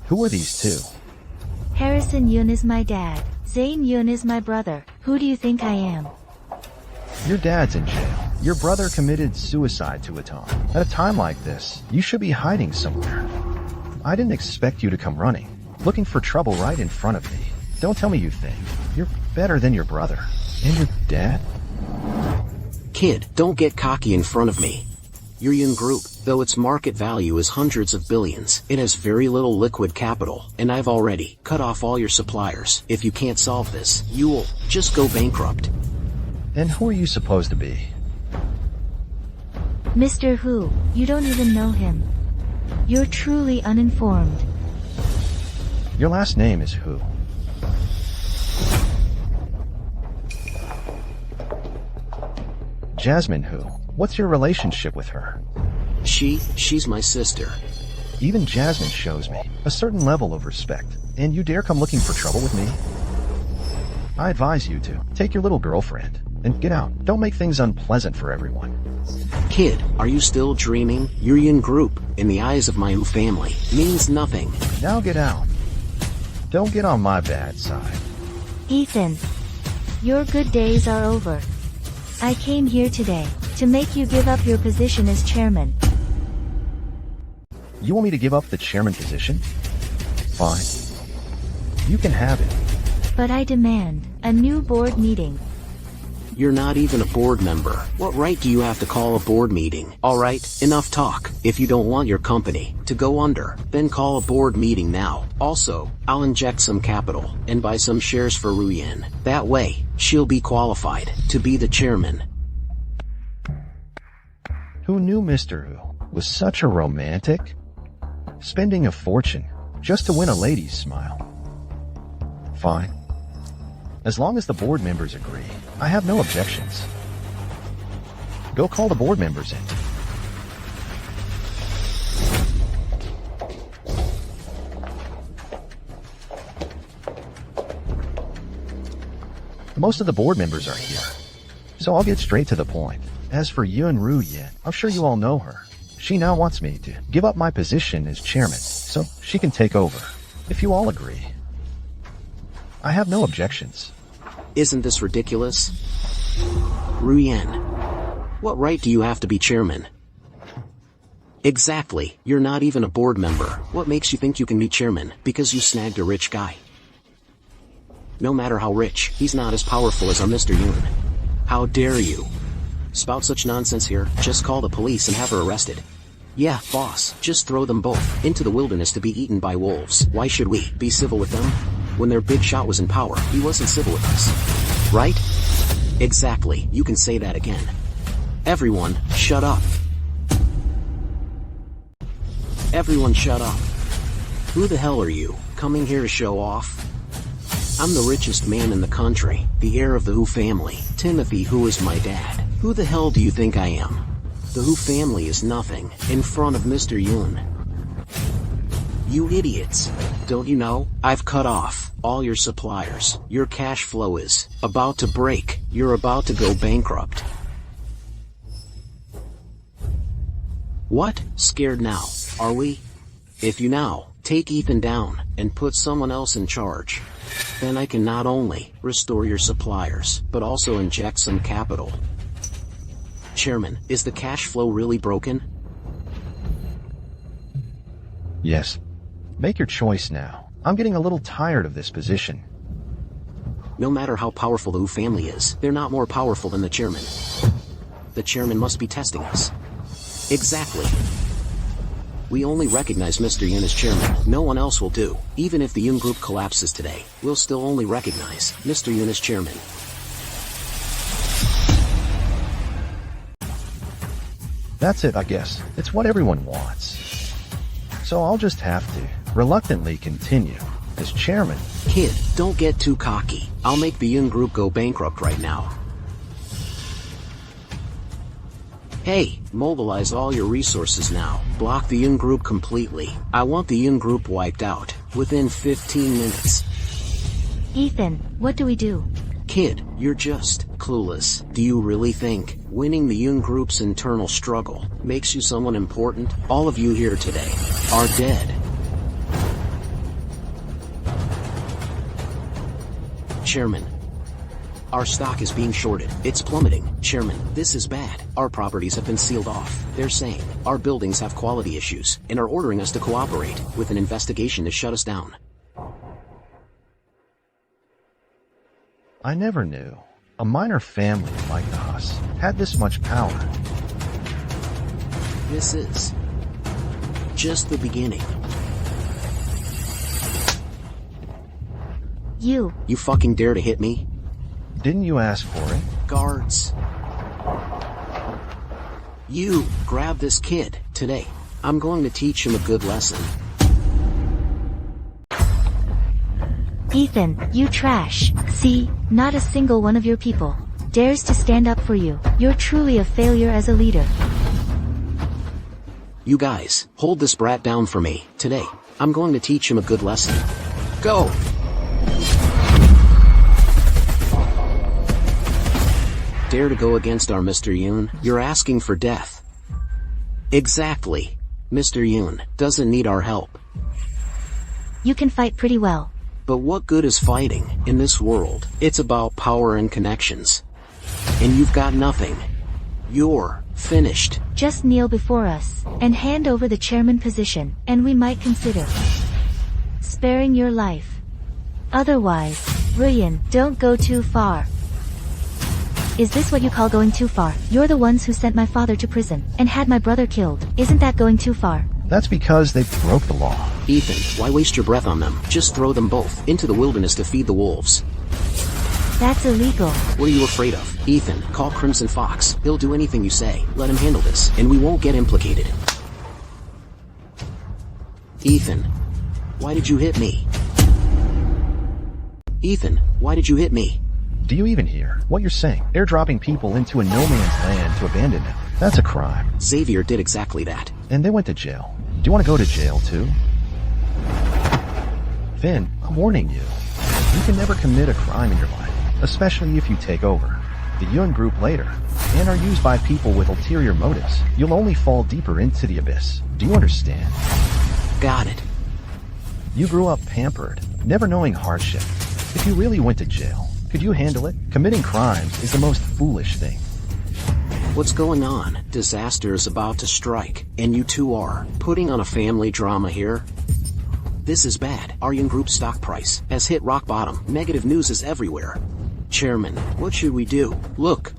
Who are these two? Harrison Yoon is my dad. Zane Yoon is my brother. Who do you think I am? Your dad's in jail. Your brother committed suicide to Aton. At a time like this, you should be hiding somewhere. I didn't expect you to come running, looking for trouble right in front of me. Don't tell me you think you're better than your brother and your dad. Kid, don't get cocky in front of me. Your Yoon Group, though its market value is hundreds of billions, it has very little liquid capital, and I've already cut off all your suppliers. If you can't solve this, you'll just go bankrupt. And who are you supposed to be? Mr. Who, you don't even know him. You're truly uninformed. Your last name is Who. Jasmine Who. What's your relationship with her? She's my sister. Even Jasmine shows me a certain level of respect, and you dare come looking for trouble with me? I advise you to take your little girlfriend and get out. Don't make things unpleasant for everyone. Kid, are you still dreaming? Your Yoon Group, in the eyes of my Who family, means nothing. Now get out. Don't get on my bad side. Ethan, your good days are over. I came here today to make you give up your position as chairman. You want me to give up the chairman position? Fine. You can have it. But I demand a new board meeting. You're not even a board member. What right do you have to call a board meeting? Alright, enough talk. If you don't want your company to go under, then call a board meeting now. Also, I'll inject some capital and buy some shares for Ruyen. That way, she'll be qualified to be the chairman. Who knew Mr. Who was such a romantic? Spending a fortune just to win a lady's smile. Fine. As long as the board members agree, I have no objections. Go call the board members in. Most of the board members are here, so I'll get straight to the point. As for Yoon Ruyen, I'm sure you all know her. She now wants me to give up my position as chairman, so she can take over. If you all agree, I have no objections. Isn't this ridiculous? Ruyen, what right do you have to be chairman? Exactly, you're not even a board member. What makes you think you can be chairman? Because you snagged a rich guy. No matter how rich, he's not as powerful as our Mr. Yoon. How dare you spout such nonsense here? Just call the police and have her arrested. Yeah, boss, just throw them both into the wilderness to be eaten by wolves. Why should we be civil with them? When their big shot was in power, he wasn't civil with us. Right? Exactly, you can say that again. Everyone, shut up. Everyone shut up. Who the hell are you, coming here to show off? I'm the richest man in the country, the heir of the Hu family, Timothy, who is my dad. Who the hell do you think I am? The Hu family is nothing in front of Mr. Yun. You idiots. Don't you know? I've cut off all your suppliers. Your cash flow is about to break. You're about to go bankrupt. What? Scared now, are we? If you now take Ethan down and put someone else in charge, then I can not only restore your suppliers, but also inject some capital. Chairman, is the cash flow really broken? Yes. Make your choice now. I'm getting a little tired of this position. No matter how powerful the Hu family is, they're not more powerful than the chairman. The chairman must be testing us. Exactly. We only recognize Mr. Yun as chairman. No one else will do. Even if the Yun group collapses today, we'll still only recognize Mr. Yun as chairman. That's it, I guess. It's what everyone wants. So I'll just have to reluctantly continue as chairman. Kid, don't get too cocky. I'll make the Yun group go bankrupt right now. Hey, mobilize all your resources now. Block the Yun group completely. I want the Yun group wiped out within 15 minutes. Ethan, what do we do? Kid, you're just clueless. Do you really think winning the Yun group's internal struggle makes you someone important? All of you here today are dead. Chairman, our stock is being shorted. It's plummeting. Chairman, this is bad. Our properties have been sealed off. They're saying our buildings have quality issues and are ordering us to cooperate with an investigation to shut us down. I never knew a minor family like us had this much power. This is just the beginning. You fucking dare to hit me? Didn't you ask for it? Guards. You grab this kid today. I'm going to teach him a good lesson. Ethan, you trash. See, not a single one of your people dares to stand up for you. You're truly a failure as a leader. You guys, hold this brat down for me. Today, I'm going to teach him a good lesson. Go! Dare to go against our Mr. Yun? You're asking for death. Exactly. Mr. Yun doesn't need our help. You can fight pretty well. But what good is fighting in this world? It's about power and connections. And you've got nothing. You're finished. Just kneel before us and hand over the chairman position, and we might consider sparing your life. Otherwise, Ruyan, don't go too far. Is this what you call going too far? You're the ones who sent my father to prison and had my brother killed. Isn't that going too far? That's because they broke the law. Ethan, why waste your breath on them? Just throw them both into the wilderness to feed the wolves. That's illegal. What are you afraid of? Ethan, call Crimson Fox. He'll do anything you say. Let him handle this, and we won't get implicated. Ethan, why did you hit me? Ethan, why did you hit me? Do you even hear what you're saying? Airdropping people into a no-man's land to abandon them. That's a crime. Xavier did exactly that. And they went to jail. Do you want to go to jail too? Finn, I'm warning you. You can never commit a crime in your life, especially if you take over the Yun group later and are used by people with ulterior motives. You'll only fall deeper into the abyss. Do you understand? Got it. You grew up pampered, never knowing hardship. If you really went to jail, could you handle it? Committing crimes is the most foolish thing. What's going on? Disaster is about to strike, and you two are putting on a family drama here? This is bad. Our Yun Group stock price has hit rock bottom. Negative news is everywhere. Chairman, what should we do? Look.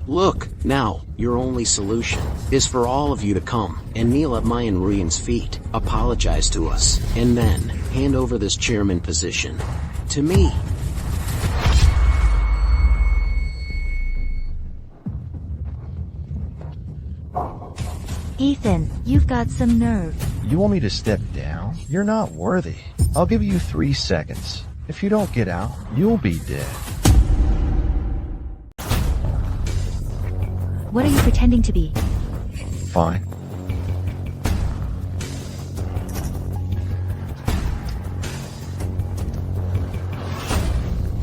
Now, your only solution is for all of you to come and kneel at my and Ruyan's feet, apologize to us, and then hand over this chairman position to me. Ethan, you've got some nerve. You want me to step down? You're not worthy. I'll give you 3 seconds. If you don't get out, you'll be dead. What are you pretending to be? Fine.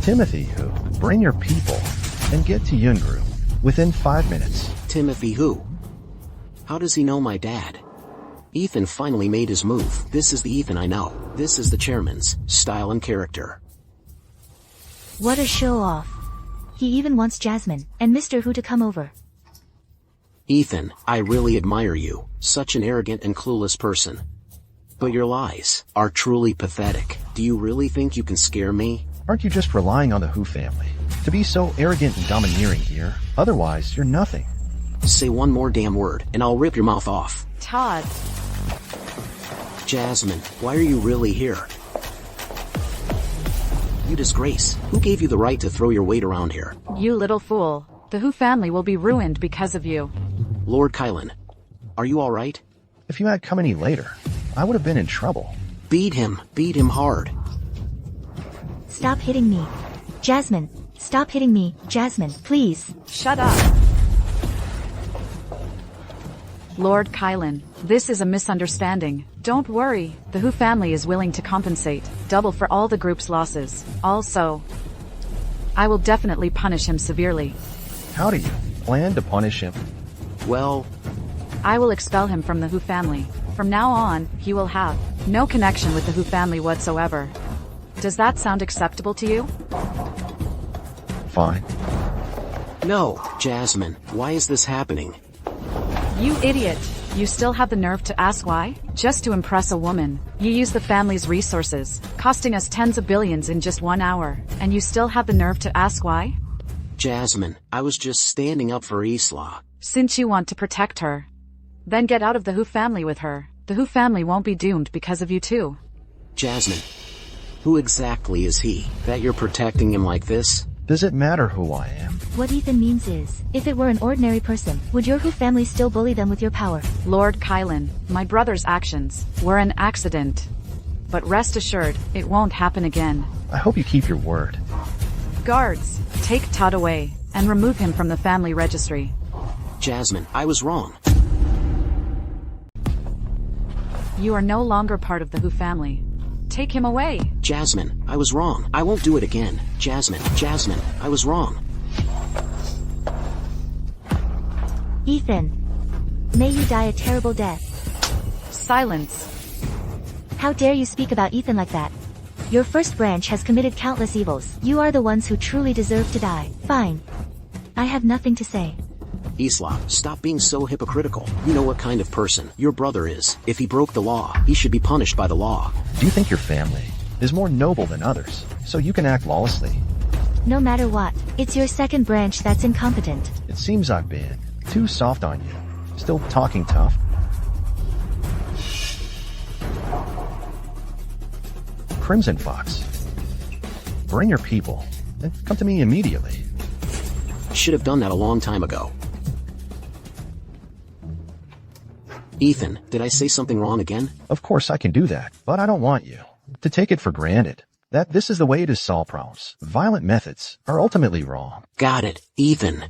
Timothy who? Bring your people and get to Yun Group within 5 minutes. Timothy who? How does he know my dad? Ethan finally made his move. This is the Ethan I know. This is the chairman's style and character. What a show-off. He even wants Jasmine and Mr. Hu to come over. Ethan, I really admire you. Such an arrogant and clueless person. But your lies are truly pathetic. Do you really think you can scare me? Aren't you just relying on the Hu family to be so arrogant and domineering here? Otherwise, you're nothing. Say one more damn word, and I'll rip your mouth off. Todd. Jasmine, why are you really here? You disgrace. Who gave you the right to throw your weight around here? You little fool. The Hu family will be ruined because of you. Lord Kylan, are you alright? If you had come any later, I would have been in trouble. Beat him hard. Stop hitting me. Jasmine, stop hitting me. Jasmine, please. Shut up. Lord Kylan, this is a misunderstanding. Don't worry, the Hu family is willing to compensate, double for all the group's losses. Also, I will definitely punish him severely. How do you plan to punish him? Well, I will expel him from the Hu family. From now on, he will have no connection with the Hu family whatsoever. Does that sound acceptable to you? Fine. no, Jasmine, why is this happening? You idiot. You still have the nerve to ask why? Just to impress a woman. You use the family's resources, costing us tens of billions in just 1 hour, and you still have the nerve to ask why? Jasmine, I was just standing up for Isla. Since you want to protect her, then get out of the Hu family with her. The Hu family won't be doomed because of you too. Jasmine, who exactly is he, that you're protecting him like this? Does it matter who I am? What Ethan means is, if it were an ordinary person, would your Hu family still bully them with your power? Lord Kylan, my brother's actions were an accident. But rest assured, it won't happen again. I hope you keep your word. Guards, take Todd away, and remove him from the family registry. Jasmine, I was wrong. You are no longer part of the Hu family. Take him away. Jasmine, I was wrong. I won't do it again. Jasmine, I was wrong. Ethan. May you die a terrible death. Silence. How dare you speak about Ethan like that? Your first branch has committed countless evils. You are the ones who truly deserve to die. Fine. I have nothing to say. Isla, stop being so hypocritical. You know what kind of person your brother is. If he broke the law, he should be punished by the law. Do you think your family is more noble than others, so you can act lawlessly? No matter what, it's your second branch that's incompetent. It seems I've been too soft on you. Still talking tough? Crimson Fox. Bring your people, and come to me immediately. Should have done that a long time ago. Ethan, did I say something wrong again? Of course I can do that, but I don't want you to take it for granted that this is the way to solve problems. Violent methods are ultimately wrong. Got it, Ethan.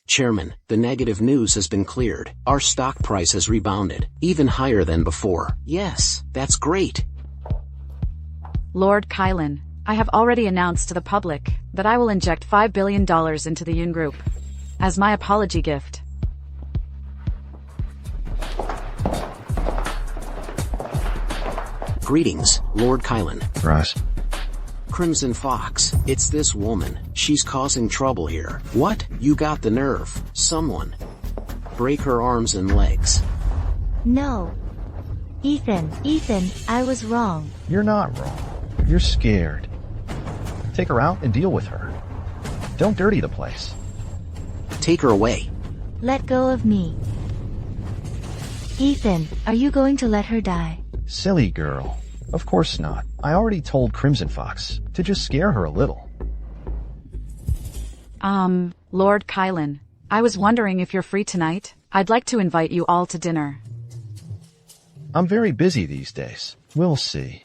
Chairman, the negative news has been cleared. Our stock price has rebounded, even higher than before. Yes, that's great. Lord Kylan, I have already announced to the public that I will inject $5 billion into the Yun Group as my apology gift. Greetings, Lord Kylan. Ross. Crimson Fox, it's this woman. She's causing trouble here. What? You got the nerve. Someone. Break her arms and legs. No. Ethan, I was wrong. You're not wrong. You're scared. Take her out and deal with her. Don't dirty the place. Take her away. Let go of me. Ethan, are you going to let her die? Silly girl. Of course not. I already told Crimson Fox to just scare her a little. Lord Kylan, I was wondering if you're free tonight. I'd like to invite you all to dinner. I'm very busy these days. We'll see.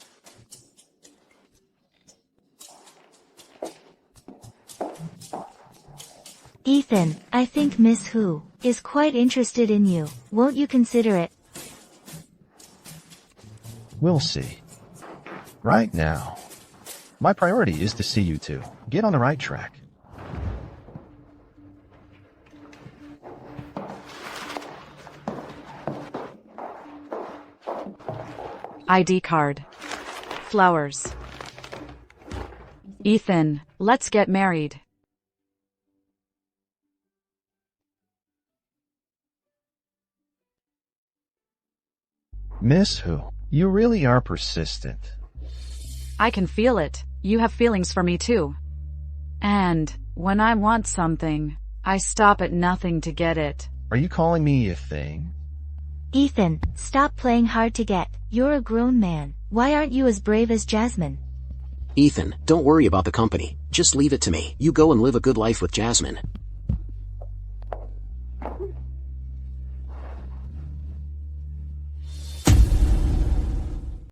Ethan, I think Miss Hu is quite interested in you. Won't you consider it? We'll see. Right now, my priority is to see you two get on the right track. ID card. Flowers. Ethan, let's get married. Miss Hu, you really are persistent. I can feel it. You have feelings for me too. And when I want something, I stop at nothing to get it. Are you calling me a thing? Ethan, stop playing hard to get. You're a grown man. Why aren't you as brave as Jasmine? Ethan, don't worry about the company. Just leave it to me. You go and live a good life with Jasmine.